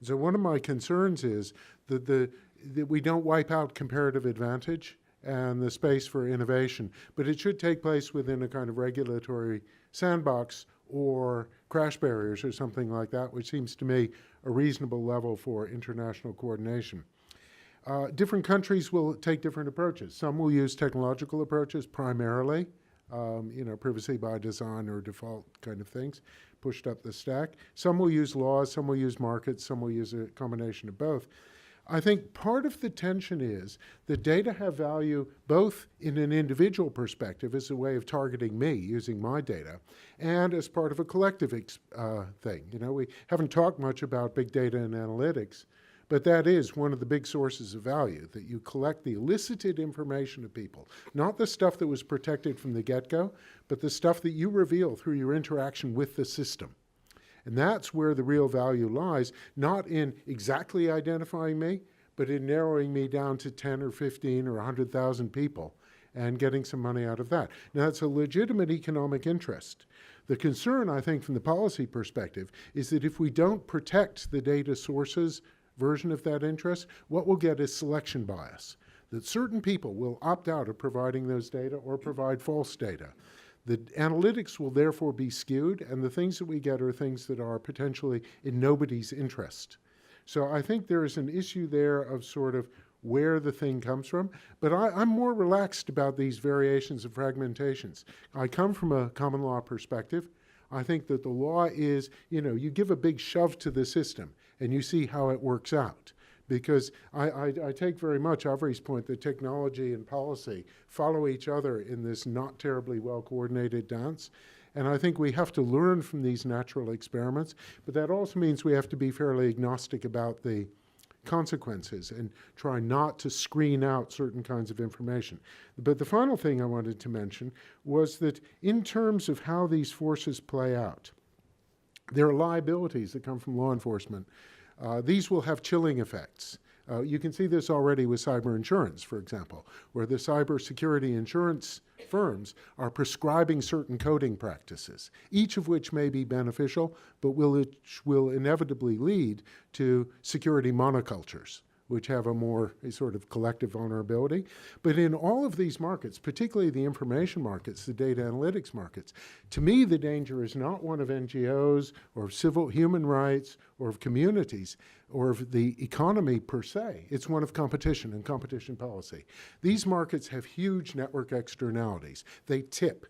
So one of my concerns is that we don't wipe out comparative advantage and the space for innovation, but it should take place within a kind of regulatory sandbox or crash barriers or something like that, which seems to me a reasonable level for international coordination. Different countries will take different approaches. Some will use technological approaches primarily, privacy by design or default kind of things, pushed up the stack. Some will use laws, some will use markets, some will use a combination of both. I think part of the tension is that data have value both in an individual perspective as a way of targeting me using my data and as part of a collective thing. We haven't talked much about big data and analytics, but that is one of the big sources of value, that you collect the elicited information of people, not the stuff that was protected from the get-go, but the stuff that you reveal through your interaction with the system. And that's where the real value lies, not in exactly identifying me, but in narrowing me down to 10 or 15 or 100,000 people and getting some money out of that. Now, it's a legitimate economic interest. The concern, I think, from the policy perspective, is that if we don't protect the data sources version of that interest, what we'll get is selection bias, that certain people will opt out of providing those data or provide false data. The analytics will therefore be skewed, and the things that we get are things that are potentially in nobody's interest. So I think there is an issue there of sort of where the thing comes from, but I'm more relaxed about these variations of fragmentations. I come from a common law perspective. I think that the law is, you give a big shove to the system, and you see how it works out. Because I take very much Avery's point that technology and policy follow each other in this not terribly well-coordinated dance. And I think we have to learn from these natural experiments, but that also means we have to be fairly agnostic about the consequences and try not to screen out certain kinds of information. But the final thing I wanted to mention was that in terms of how these forces play out, there are liabilities that come from law enforcement. These will have chilling effects. You can see this already with cyber insurance, for example, where the cybersecurity insurance firms are prescribing certain coding practices, each of which may be beneficial, but will inevitably lead to security monocultures, which have a sort of collective vulnerability. But in all of these markets, particularly the information markets, the data analytics markets, to me the danger is not one of NGOs or of civil human rights or of communities or of the economy per se. It's one of competition and competition policy. These markets have huge network externalities. They tip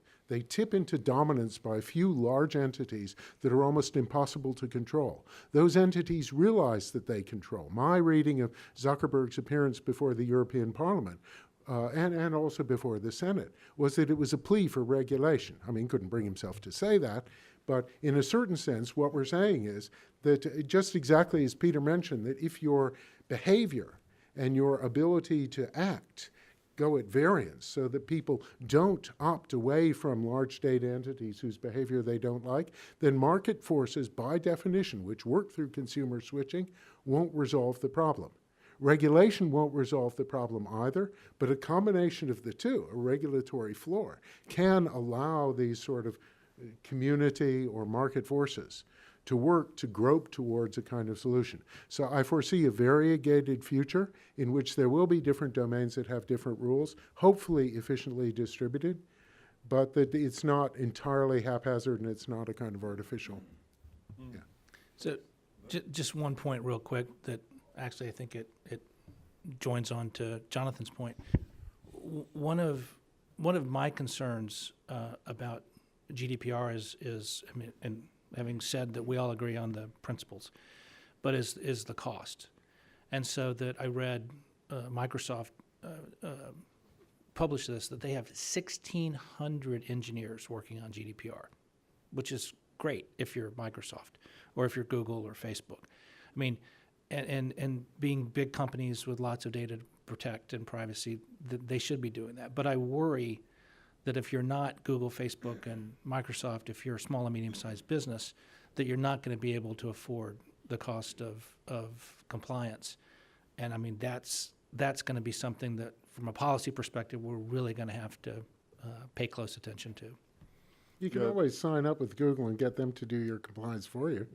into dominance by a few large entities that are almost impossible to control. Those entities realize that they control. My reading of Zuckerberg's appearance before the European Parliament and also before the Senate was that it was a plea for regulation. I mean, he couldn't bring himself to say that, but in a certain sense, what we're saying is that just exactly as Peter mentioned, that if your behavior and your ability to act go at variance so that people don't opt away from large data entities whose behavior they don't like, then market forces, by definition, which work through consumer switching, won't resolve the problem. Regulation won't resolve the problem either, but a combination of the two, a regulatory floor, can allow these sort of community or market forces to work to grope towards a kind of solution. So I foresee a variegated future in which there will be different domains that have different rules, hopefully efficiently distributed, but that it's not entirely haphazard and it's not a kind of artificial. Yeah. So just one point real quick that actually I think it joins on to Jonathan's point. One of my concerns about GDPR is I mean, and having said that we all agree on the principles, but is the cost. And so that I read Microsoft publish this, that they have 1,600 engineers working on GDPR, which is great if you're Microsoft or if you're Google or Facebook. I mean, and being big companies with lots of data to protect and privacy, they should be doing that. But I worry that if you're not Google, Facebook, and Microsoft, if you're a small and medium-sized business, that you're not going to be able to afford the cost of compliance. And I mean, that's going to be something that, from a policy perspective, we're really going to have to pay close attention to. You can Yeah. always sign up with Google and get them to do your compliance for you.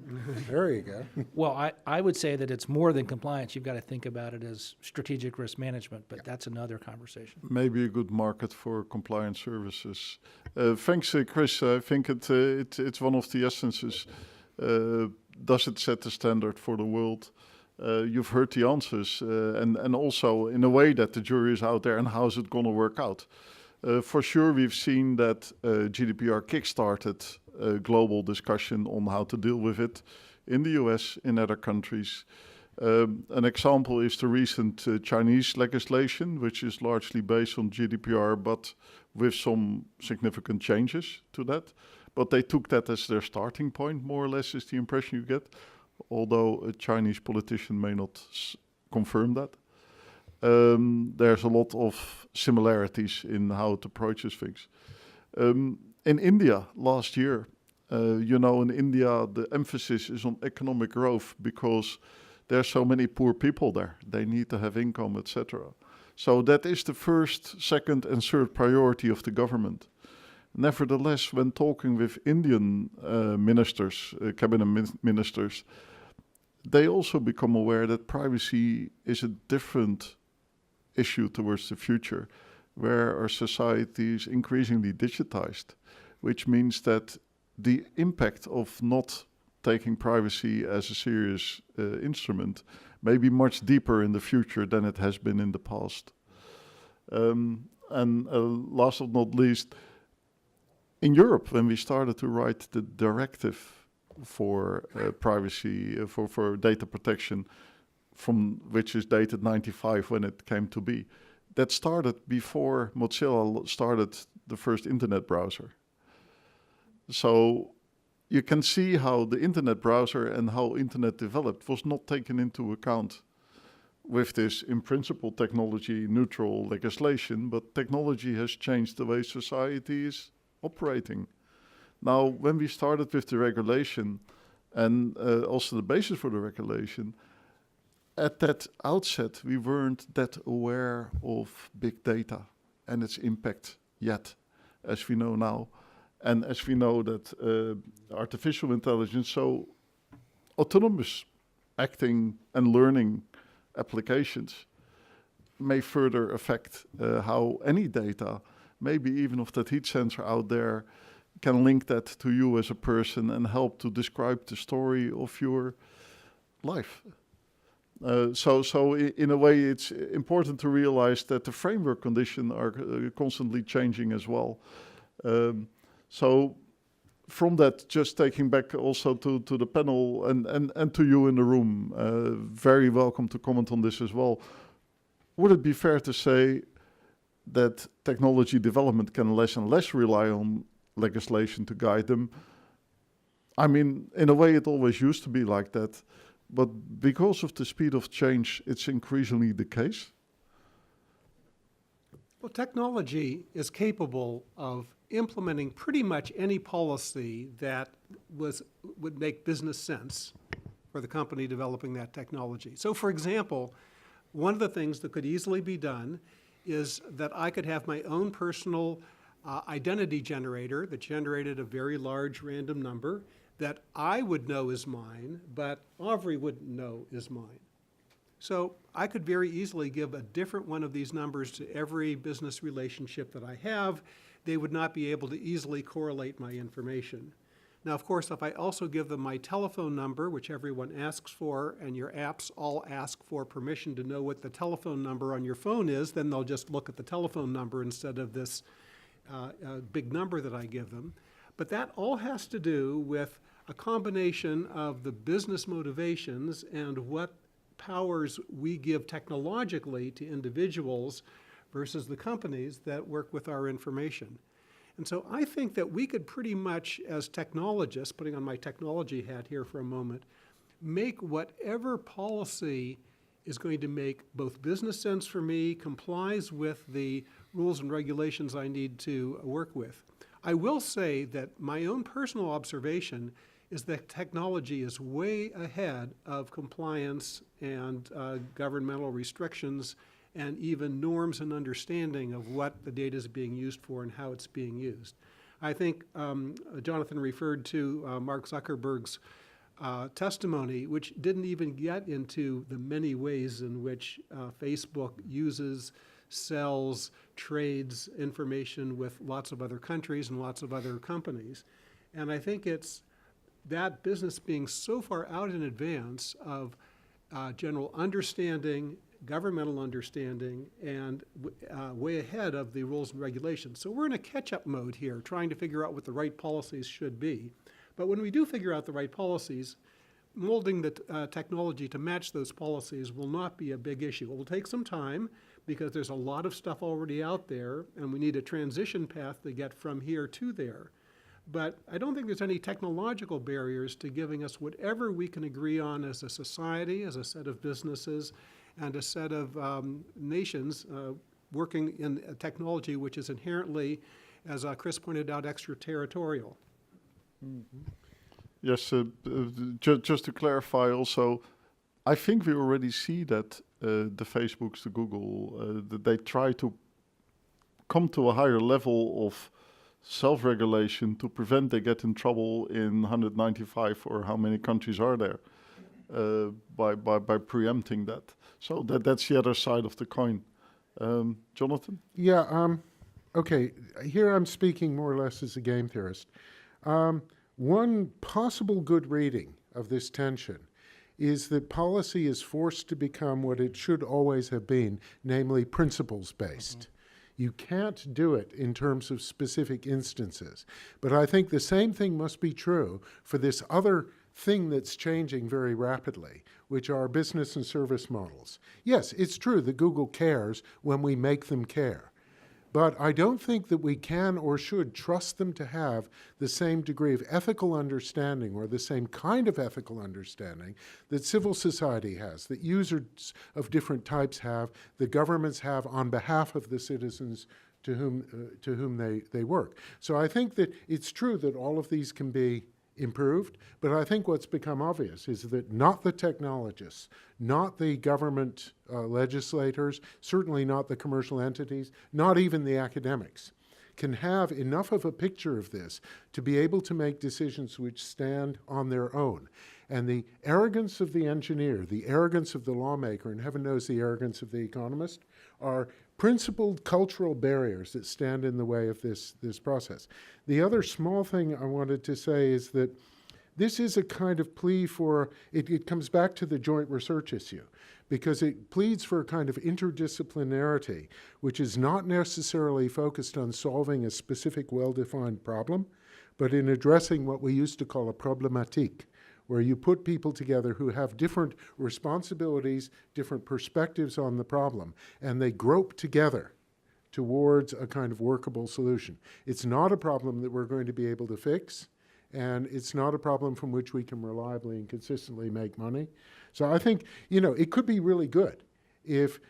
There you go. Well, I would say that it's more than compliance. You've got to think about it as strategic risk management, but that's another conversation. Maybe a good market for compliance services. Thanks, Chris. I think it's one of the essences. Does it set the standard for the world? You've heard the answers, and also in a way that the jury is out there, and how is it going to work out? For sure, we've seen that GDPR kickstarted a global discussion on how to deal with it in the US, in other countries. An example is the recent Chinese legislation, which is largely based on GDPR, but with some significant changes to that. But they took that as their starting point, more or less, is the impression you get, although a Chinese politician may not confirm that. There's a lot of similarities in how it approaches things. In India last year, in India, the emphasis is on economic growth because there are so many poor people there. They need to have income, etc. So that is the first, second, and third priority of the government. Nevertheless, when talking with Indian ministers, cabinet ministers, they also become aware that privacy is a different issue towards the future, where our society is increasingly digitized, which means that the impact of not taking privacy as a serious instrument may be much deeper in the future than it has been in the past. Last but not least, in Europe, when we started to write the directive for privacy, for data protection, from which is dated 95 when it came to be, that started before Mozilla started the first internet browser. So you can see how the internet browser and how internet developed was not taken into account with this, in principle, technology neutral legislation, but technology has changed the way society is operating. Now, when we started with the regulation and also the basis for the regulation, at that outset, we weren't that aware of big data and its impact yet, as we know now. And as we know that artificial intelligence, so autonomous acting and learning applications may further affect how any data, maybe even of that heat sensor out there, can link that to you as a person and help to describe the story of your life. So in a way, it's important to realize that the framework conditions are constantly changing as well. So from that, just taking back also to the panel and to you in the room, very welcome to comment on this as well. Would it be fair to say that technology development can less and less rely on legislation to guide them? I mean, in a way, it always used to be like that. But because of the speed of change, it's increasingly the case. Well, technology is capable of implementing pretty much any policy that would make business sense for the company developing that technology. So, for example, one of the things that could easily be done is that I could have my own personal identity generator that generated a very large random number that I would know is mine, but Aubrey wouldn't know is mine. So I could very easily give a different one of these numbers to every business relationship that I have. They would not be able to easily correlate my information. Now, of course, if I also give them my telephone number, which everyone asks for, and your apps all ask for permission to know what the telephone number on your phone is, then they'll just look at the telephone number instead of this big number that I give them. But that all has to do with a combination of the business motivations and what powers we give technologically to individuals versus the companies that work with our information. And so I think that we could pretty much, as technologists, putting on my technology hat here for a moment, make whatever policy is going to make both business sense for me, complies with the rules and regulations I need to work with. I will say that my own personal observation is that technology is way ahead of compliance and governmental restrictions and even norms and understanding of what the data is being used for and how it's being used. I think Jonathan referred to Mark Zuckerberg's testimony, which didn't even get into the many ways in which Facebook uses, sells, trades information with lots of other countries and lots of other companies. And I think it's that business being so far out in advance of general understanding, governmental understanding, and way ahead of the rules and regulations. So we're in a catch-up mode here, trying to figure out what the right policies should be. But when we do figure out the right policies, molding the technology to match those policies will not be a big issue. It will take some time because there's a lot of stuff already out there, and we need a transition path to get from here to there. But I don't think there's any technological barriers to giving us whatever we can agree on as a society, as a set of businesses, and a set of nations working in a technology which is inherently, as Chris pointed out, extraterritorial. Yes, just to clarify also, I think we already see that the Facebooks, the Google, that they try to come to a higher level of self-regulation to prevent they get in trouble in 195 or how many countries are there by preempting that. So that's the other side of the coin. Jonathan? Yeah, okay, here I'm speaking more or less as a game theorist. One possible good reading of this tension is that policy is forced to become what it should always have been, namely principles-based. Mm-hmm. You can't do it in terms of specific instances. But I think the same thing must be true for this other thing that's changing very rapidly, which are business and service models. Yes, it's true that Google cares when we make them care. But I don't think that we can or should trust them to have the same degree of ethical understanding or the same kind of ethical understanding that civil society has, that users of different types have, that governments have on behalf of the citizens to whom they work. So I think that it's true that all of these can be improved, but I think what's become obvious is that not the technologists, not the government legislators, certainly not the commercial entities, not even the academics, can have enough of a picture of this to be able to make decisions which stand on their own. And the arrogance of the engineer, the arrogance of the lawmaker, and heaven knows the arrogance of the economist, are principled cultural barriers that stand in the way of this process. The other small thing I wanted to say is that this is a kind of plea for, it comes back to the joint research issue, because it pleads for a kind of interdisciplinarity, which is not necessarily focused on solving a specific well-defined problem, but in addressing what we used to call a problématique, where you put people together who have different responsibilities, different perspectives on the problem, and they grope together towards a kind of workable solution. It's not a problem that we're going to be able to fix, and it's not a problem from which we can reliably and consistently make money. So I think, it could be really good if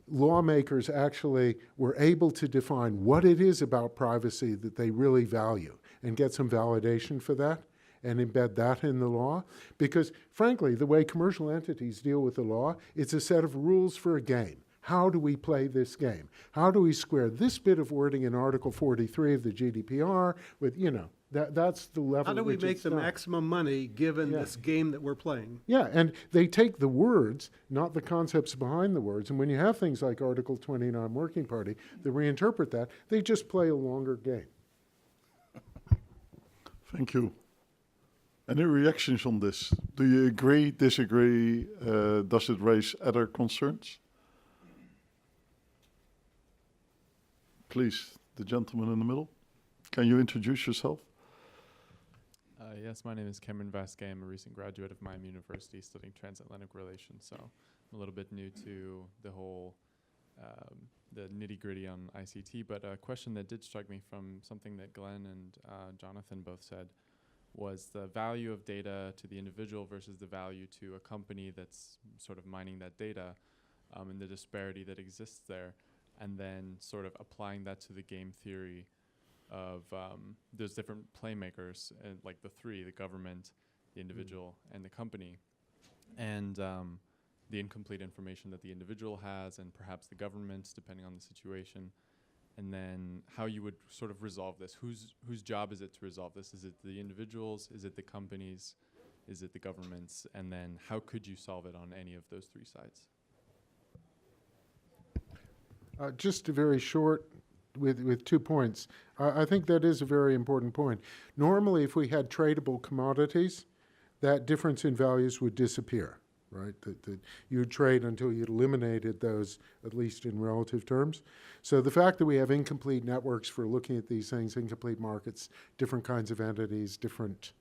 lawmakers actually were able to define what it is about privacy that they really value and get some validation for that, and embed that in the law. Because frankly, the way commercial entities deal with the law, it's a set of rules for a game. How do we play this game? How do we square this bit of wording in Article 43 of the GDPR with, that's the level. How do we make the done. maximum money given this game that we're playing? Yeah, and they take the words, not the concepts behind the words. And when you have things like Article 29 Working Party that reinterpret that, they just play a longer game. Thank you. Any reactions on this? Do you agree, disagree? Does it raise other concerns? Please, the gentleman in the middle. Can you introduce yourself? Yes, my name is Cameron Vasquez. I'm a recent graduate of Miami University studying transatlantic relations, so I'm a little bit new to the whole, the nitty-gritty on ICT, but a question that did strike me from something that Glenn and Jonathan both said was the value of data to the individual versus the value to a company that's sort of mining that data, and the disparity that exists there, and then sort of applying that to the game theory of there's different playmakers, like the three, the government, the individual, and the company, and the incomplete information that the individual has, and perhaps the government, depending on the situation, and then how you would sort of resolve this. Whose job is it to resolve this? Is it the individuals? Is it the companies? Is it the governments? And then how could you solve it on any of those three sides? Just a very short, with 2 points. I think that is a very important point. Normally, if we had tradable commodities, that difference in values would disappear, right? That you would trade until you'd eliminated those, at least in relative terms. So the fact that we have incomplete networks for looking at these things, incomplete markets, different kinds of entities, different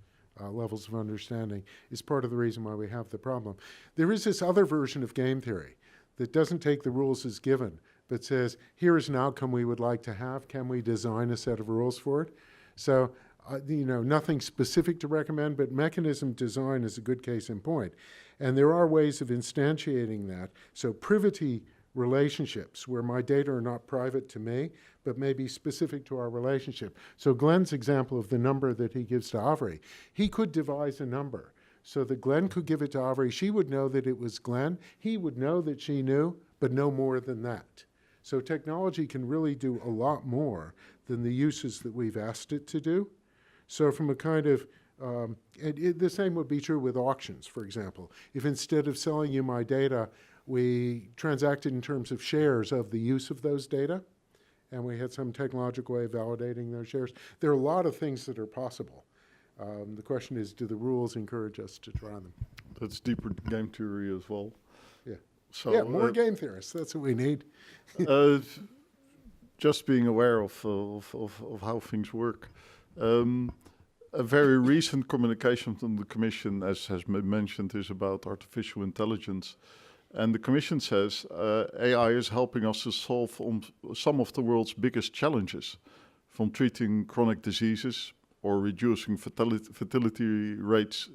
levels of understanding, is part of the reason why we have the problem. There is this other version of game theory that doesn't take the rules as given, but says, here is an outcome we would like to have. Can we design a set of rules for it? So, nothing specific to recommend, but mechanism design is a good case in point. And there are ways of instantiating that. So privity relationships, where my data are not private to me, but maybe specific to our relationship. So Glenn's example of the number that he gives to Avery, he could devise a number so that Glenn could give it to Avery. She would know that it was Glenn. He would know that she knew, but no more than that. So technology can really do a lot more than the uses that we've asked it to do. So from a kind of, the same would be true with auctions, for example. If instead of selling you my data, we transacted in terms of shares of the use of those data, and we had some technological way of validating those shares, there are a lot of things that are possible. The question is, do the rules encourage us to try them? That's deeper game theory as well. Yeah. So, yeah, more game theorists, that's what we need. Just being aware of how things work. A very recent communication from the Commission, as has been mentioned, is about artificial intelligence. And the Commission says AI is helping us to solve some of the world's biggest challenges, from treating chronic diseases or reducing fatality rates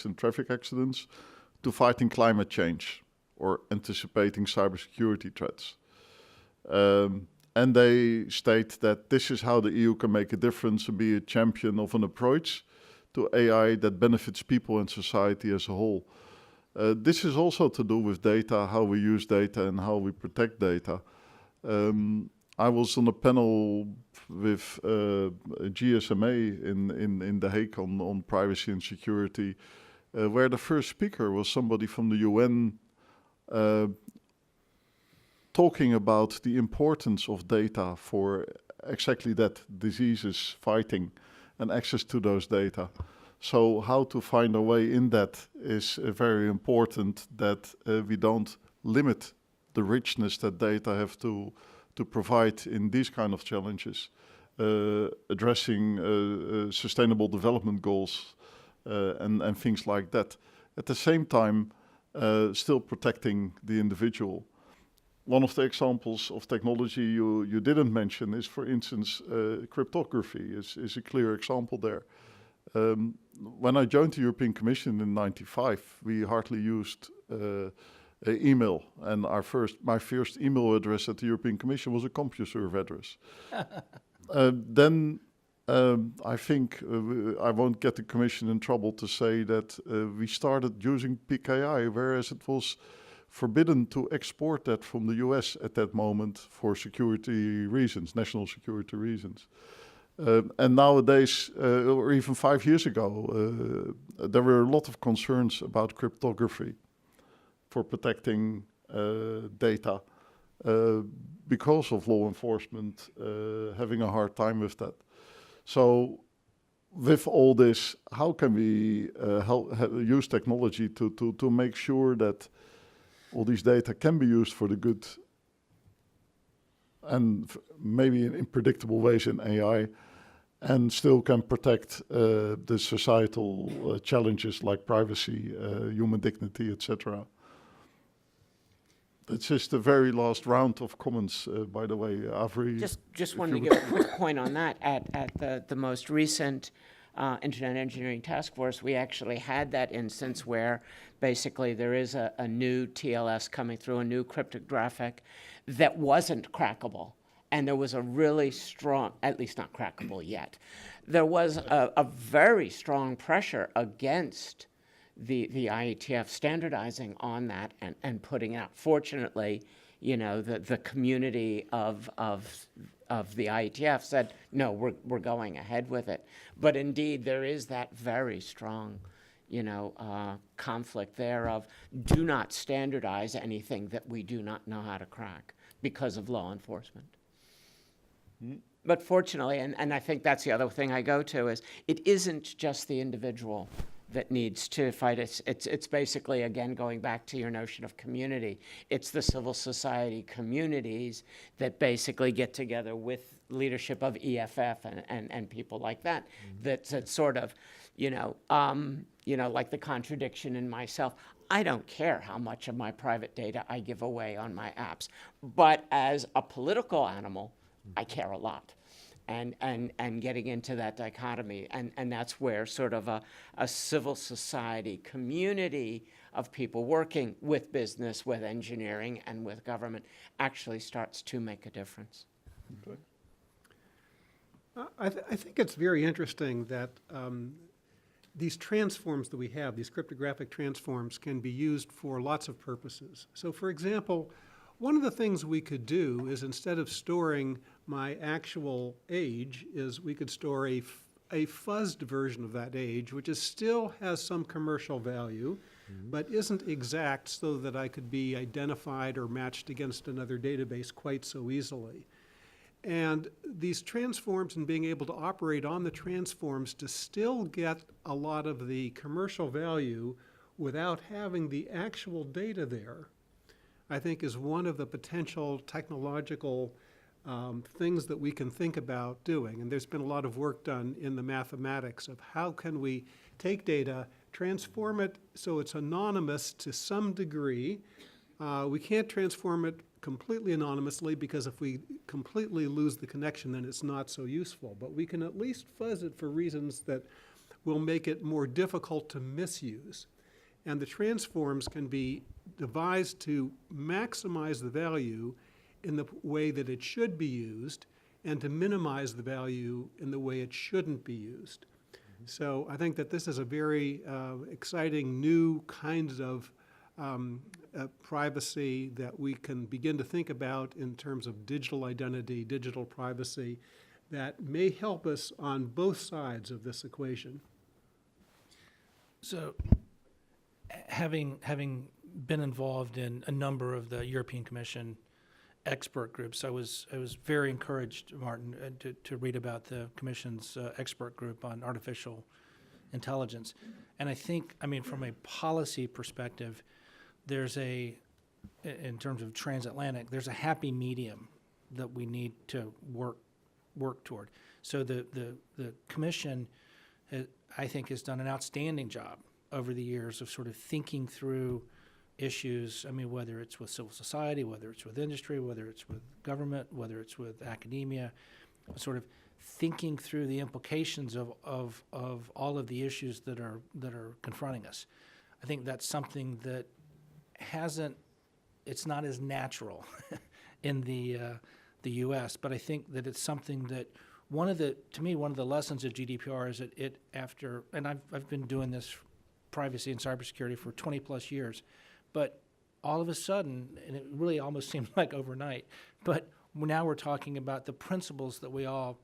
in traffic accidents, to fighting climate change or anticipating cybersecurity threats. And they state that this is how the EU can make a difference and be a champion of an approach to AI that benefits people and society as a whole. This is also to do with data, how we use data and how we protect data. I was on a panel with GSMA in The Hague on privacy and security, where the first speaker was somebody from the UN talking about the importance of data for exactly that, diseases, fighting, and access to those data. So how to find a way in that is very important, that we don't limit the richness that data have to provide in these kind of challenges, addressing sustainable development goals and things like that. At the same time, still protecting the individual. One of the examples of technology you didn't mention is, for instance, cryptography is a clear example there. When I joined the European Commission in '95, we hardly used email, and my first email address at the European Commission was a CompuServe address. Then I think I won't get the Commission in trouble to say that we started using PKI, whereas it was forbidden to export that from the US at that moment for security reasons, national security reasons. And nowadays, or even 5 years ago, there were a lot of concerns about cryptography for protecting data because of law enforcement having a hard time with that. So with all this, how can we use technology to make sure that all these data can be used for the good and maybe in predictable ways in AI, and still can protect the societal challenges like privacy, human dignity, etc. That's just the very last round of comments, by the way, Avery. Just wanted to give a quick point on that. At the most recent Internet Engineering Task Force, we actually had that instance where basically there is a new TLS coming through, a new cryptographic that wasn't crackable. And there was a really strong, at least not crackable yet, there was a very strong pressure against the IETF standardizing on that and putting it out. Fortunately, you know, the community of the IETF said, no, we're going ahead with it. But indeed, there is that very strong, you know, conflict there of do not standardize anything that we do not know how to crack because of law enforcement. But fortunately, and I think that's the other thing I go to, is it isn't just the individual that needs to fight. It's basically, again, going back to your notion of community. It's the civil society communities that basically get together with leadership of EFF and people like that, that sort of, you know, like the contradiction in myself. I don't care how much of my private data I give away on my apps, but as a political animal, I care a lot. And getting into that dichotomy. And that's where sort of a civil society community of people working with business, with engineering, and with government actually starts to make a difference. Okay. I think it's very interesting that these transforms that we have, these cryptographic transforms, can be used for lots of purposes. So for example, one of the things we could do is, instead of storing my actual age, is we could store a fuzzed version of that age, which still has some commercial value, but isn't exact, so that I could be identified or matched against another database quite so easily. And these transforms, and being able to operate on the transforms to still get a lot of the commercial value without having the actual data there, I think is one of the potential technological things that we can think about doing. And there's been a lot of work done in the mathematics of how can we take data, transform it so it's anonymous to some degree. We can't transform it completely anonymously, because if we completely lose the connection, then it's not so useful. But we can at least fuzz it for reasons that will make it more difficult to misuse. And the transforms can be devised to maximize the value in the way that it should be used, and to minimize the value in the way it shouldn't be used. So I think that this is a very exciting new kinds of privacy that we can begin to think about in terms of digital identity, digital privacy, that may help us on both sides of this equation. So, having been involved in a number of the European Commission expert groups, I was very encouraged, Martin, to read about the Commission's expert group on artificial intelligence. And I think, I mean, from a policy perspective, there's in terms of transatlantic, there's a happy medium that we need to work toward. So the Commission, I think, has done an outstanding job over the years of sort of thinking through issues. I mean, whether it's with civil society, whether it's with industry, whether it's with government, whether it's with academia, sort of thinking through the implications of all of the issues that are confronting us. I think that's something that it's not as natural in the U.S., but I think that it's something that to me, one of the lessons of GDPR is that and I've been doing this privacy and cybersecurity for 20 plus years, but all of a sudden, and it really almost seemed like overnight, but now we're talking about the principles that we all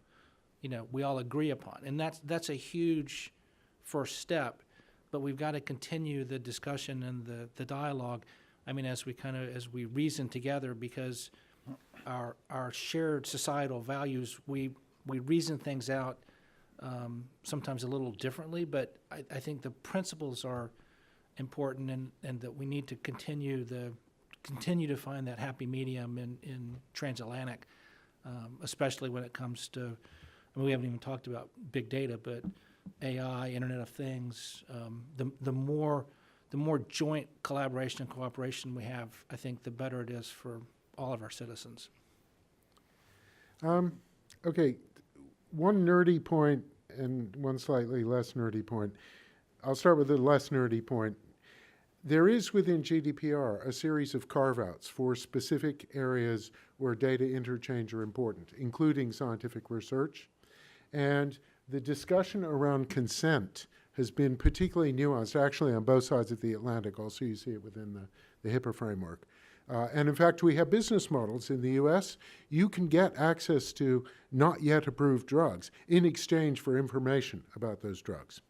agree upon, and that's a huge first step. But we've got to continue the discussion and the dialogue. I mean, as we reason together, because our shared societal values, we reason things out sometimes a little differently, but I think the principles are important, and that we need to continue to find that happy medium in transatlantic, especially when it comes to, I mean, we haven't even talked about big data, but AI, Internet of Things, the more joint collaboration and cooperation we have, I think the better it is for all of our citizens. Okay, one nerdy point and one slightly less nerdy point. I'll start with the less nerdy point. There is within GDPR a series of carve-outs for specific areas where data interchange are important, including scientific research. And the discussion around consent has been particularly nuanced, actually on both sides of the Atlantic. Also, you see it within the HIPAA framework. And in fact, we have business models in the US. You can get access to not yet approved drugs in exchange for information about those drugs,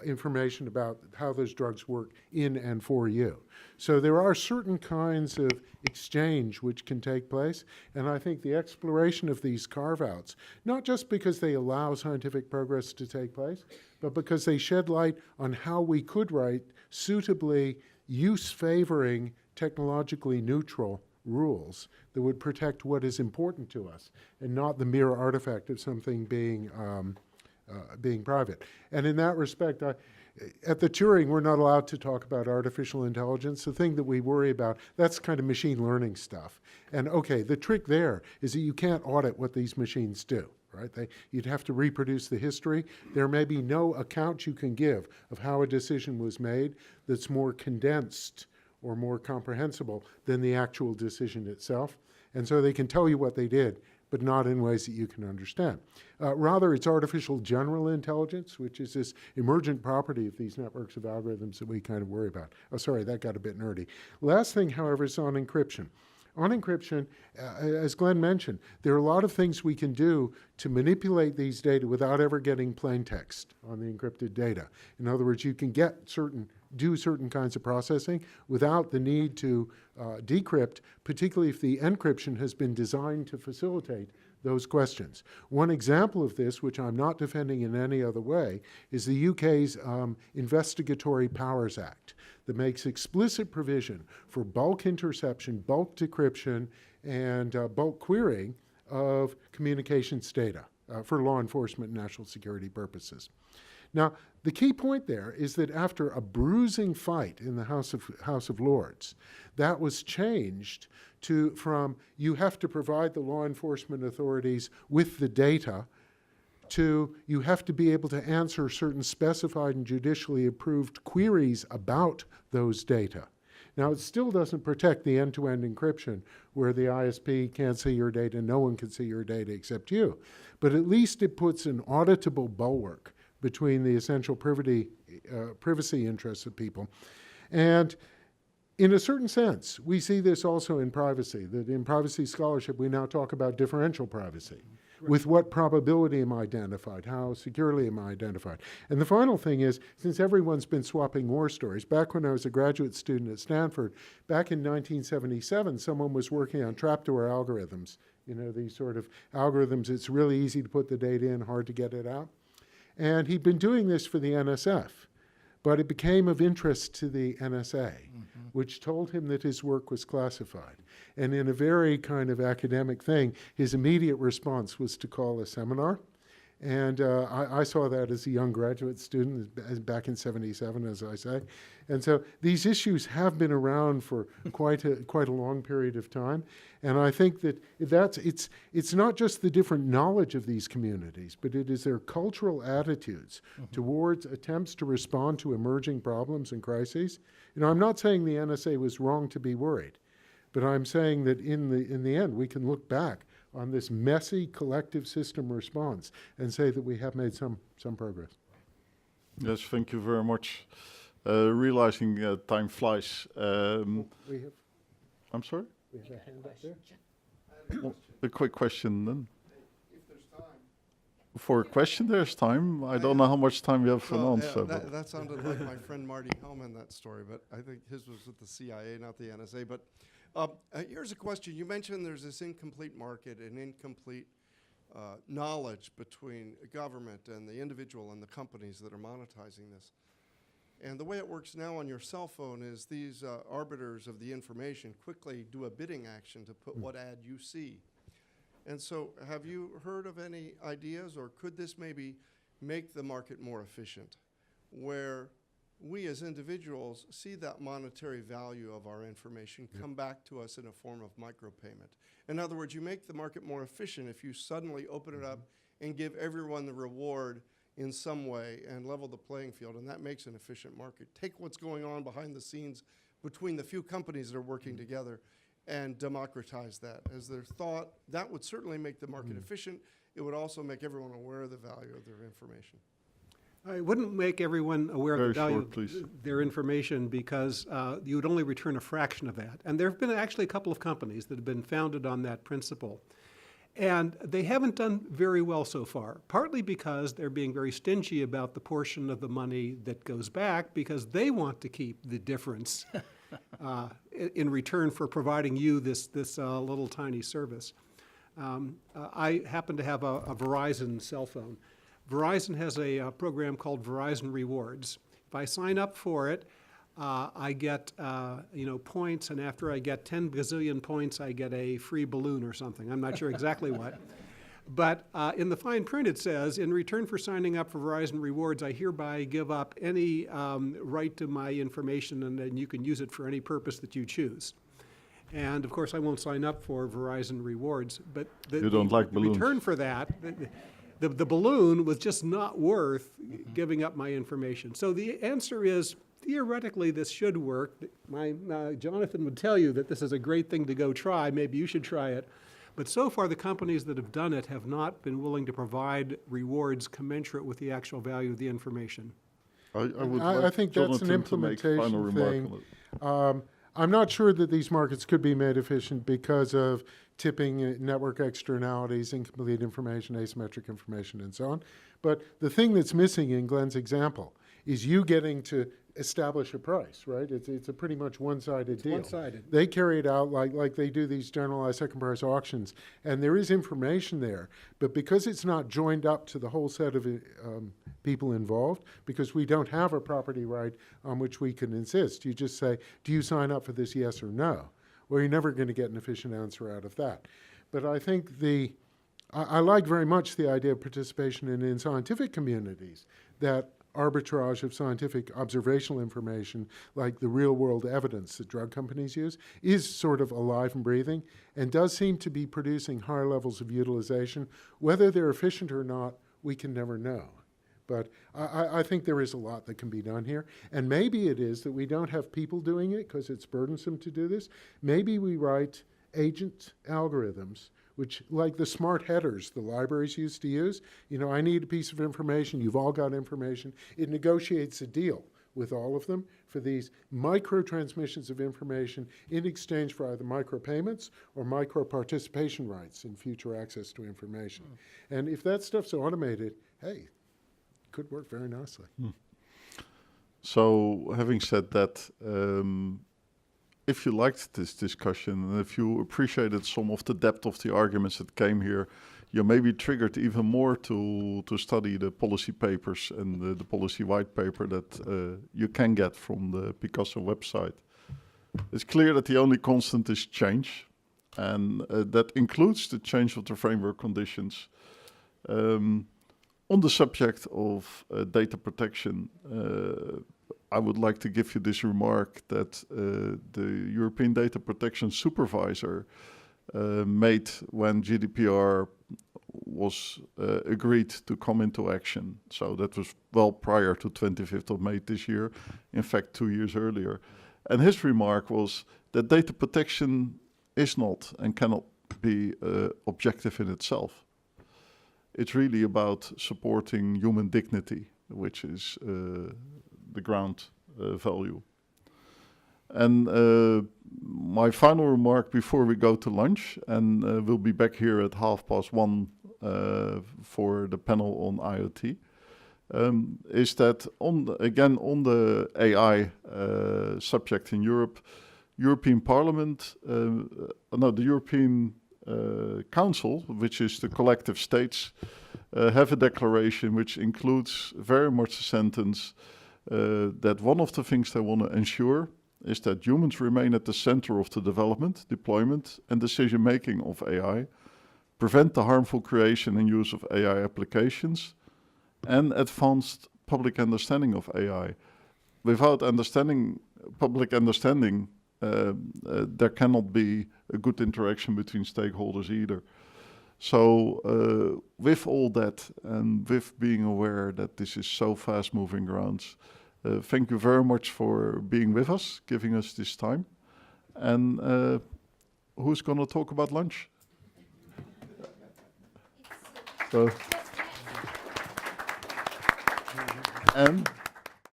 information about how those drugs work in and for you. So there are certain kinds of exchange which can take place, and I think the exploration of these carve-outs, not just because they allow scientific progress to take place, but because they shed light on how we could write suitably use-favoring, technologically neutral rules that would protect what is important to us and not the mere artifact of something being private. And in that respect, at the Turing, we're not allowed to talk about artificial intelligence. The thing that we worry about, that's kind of machine learning stuff. And okay, the trick there is that you can't audit what these machines do, right? You'd have to reproduce the history. There may be no account you can give of how a decision was made that's more condensed or more comprehensible than the actual decision itself. And so they can tell you what they did, but not in ways that you can understand. Rather, it's artificial general intelligence, which is this emergent property of these networks of algorithms that we kind of worry about. Oh, sorry, that got a bit nerdy. Last thing, however, is on encryption. On encryption, as Glenn mentioned, there are a lot of things we can do to manipulate these data without ever getting plain text on the encrypted data. In other words, you can do certain kinds of processing without the need to decrypt, particularly if the encryption has been designed to facilitate those questions. One example of this, which I'm not defending in any other way, is the UK's Investigatory Powers Act that makes explicit provision for bulk interception, bulk decryption, and bulk querying of communications data for law enforcement and national security purposes. Now, the key point there is that after a bruising fight in the House of Lords, that was changed from you have to provide the law enforcement authorities with the data to you have to be able to answer certain specified and judicially approved queries about those data. Now, it still doesn't protect the end-to-end encryption where the ISP can't see your data, no one can see your data except you. But at least it puts an auditable bulwark between the essential privacy interests of people. And in a certain sense, we see this also in privacy, that in privacy scholarship, we now talk about differential privacy. Right. With what probability am I identified? How securely am I identified? And the final thing is, since everyone's been swapping war stories, back when I was a graduate student at Stanford, back in 1977, someone was working on trapdoor algorithms. You know, these sort of algorithms, it's really easy to put the data in, hard to get it out. And he'd been doing this for the NSF, but it became of interest to the NSA, which told him that his work was classified. And in a very kind of academic thing, his immediate response was to call a seminar. And I saw that as a young graduate student back in '77, as I say. And so these issues have been around for quite a long period of time. And I think that it's not just the different knowledge of these communities, but it is their cultural attitudes towards attempts to respond to emerging problems and crises. You know, I'm not saying the NSA was wrong to be worried, but I'm saying that in the end, we can look back on this messy collective system response and say that we have made some progress. Yes, thank you very much. Realizing time flies. We have, I'm sorry? we have a hand up there. Well, a quick question then. If there's time. For a question, there's time. I don't know how much time we have for an answer. Yeah, that sounded like my friend Marty Hellman, that story, but I think his was with the CIA, not the NSA. But here's a question. You mentioned there's this incomplete market and incomplete knowledge between government and the individual and the companies that are monetizing this. And the way it works now on your cell phone is these arbiters of the information quickly do a bidding action to put what ad you see. And so have you heard of any ideas, or could this maybe make the market more efficient, where we as individuals see that monetary value of our information come back to us in a form of micropayment? In other words, you make the market more efficient if you suddenly open it up and give everyone the reward in some way and level the playing field, and that makes an efficient market. Take what's going on behind the scenes between the few companies that are working together and democratize that. As their thought, that would certainly make the market efficient. It would also make everyone aware of the value of their information. I wouldn't make everyone aware of Very the value short, please. of their information because you would only return a fraction of that. And there have been actually a couple of companies that have been founded on that principle. And they haven't done very well so far, partly because they're being very stingy about the portion of the money that goes back because they want to keep the difference in return for providing you this little tiny service. I happen to have a Verizon cell phone. Verizon has a program called Verizon Rewards. If I sign up for it, I get points, and after I get 10 gazillion points, I get a free balloon or something. I'm not sure exactly what. But in the fine print it says, in return for signing up for Verizon Rewards, I hereby give up any right to my information, and then you can use it for any purpose that you choose. And of course, I won't sign up for Verizon Rewards, but You don't like the balloons. return for that, the balloon was just not worth giving up my information. So the answer is, theoretically, this should work. Jonathan would tell you that this is a great thing to go try. Maybe you should try it. But so far, the companies that have done it have not been willing to provide rewards commensurate with the actual value of the information. I would I like think that's an Jonathan to make final implementation remark thing. on it. I'm not sure that these markets could be made efficient because of tipping, network externalities, incomplete information, asymmetric information, and so on. But the thing that's missing in Glenn's example is you getting to establish a price, right? It's a pretty much one-sided deal. one-sided. They carry it out like they do these generalized second price auctions, and there is information there, but because it's not joined up to the whole set of people involved, because we don't have a property right on which we can insist, you just say, do you sign up for this, yes or no? Well, you're never going to get an efficient answer out of that. But I think I like very much the idea of participation in scientific communities, that arbitrage of scientific observational information, like the real-world evidence that drug companies use, is sort of alive and breathing and does seem to be producing higher levels of utilization. Whether they're efficient or not, we can never know. But I think there is a lot that can be done here. And maybe it is that we don't have people doing it because it's burdensome to do this. Maybe we write agent algorithms, which, like the smart headers the libraries used to use, I need a piece of information, you've all got information. It negotiates a deal with all of them for these micro transmissions of information in exchange for either micro payments or micro participation rights in future access to information. And if that stuff's automated, hey, could work very nicely. So, having said that, if you liked this discussion and if you appreciated some of the depth of the arguments that came here, you may be triggered even more to study the policy papers and the policy white paper that you can get from the PICASSO website. It's clear that the only constant is change, and that includes the change of the framework conditions. On the subject of data protection, I would like to give you this remark that the European Data Protection Supervisor made when GDPR was agreed to come into action. So that was well prior to 25th of May this year, in fact 2 years earlier. And his remark was that data protection is not and cannot be objective in itself. It's really about supporting human dignity, which is the ground value. And my final remark before we go to lunch, and we'll be back here at 1:30 for the panel on IoT, is that on the AI subject in Europe, European Parliament, the European Council, which is the collective states, have a declaration which includes very much a sentence that one of the things they want to ensure is that humans remain at the center of the development, deployment, and decision-making of AI, prevent the harmful creation and use of AI applications, and advanced public understanding of AI. Without public understanding, there cannot be a good interaction between stakeholders either. So with all that and with being aware that this is so fast-moving grounds, thank you very much for being with us, giving us this time. And who's going to talk about lunch? So. And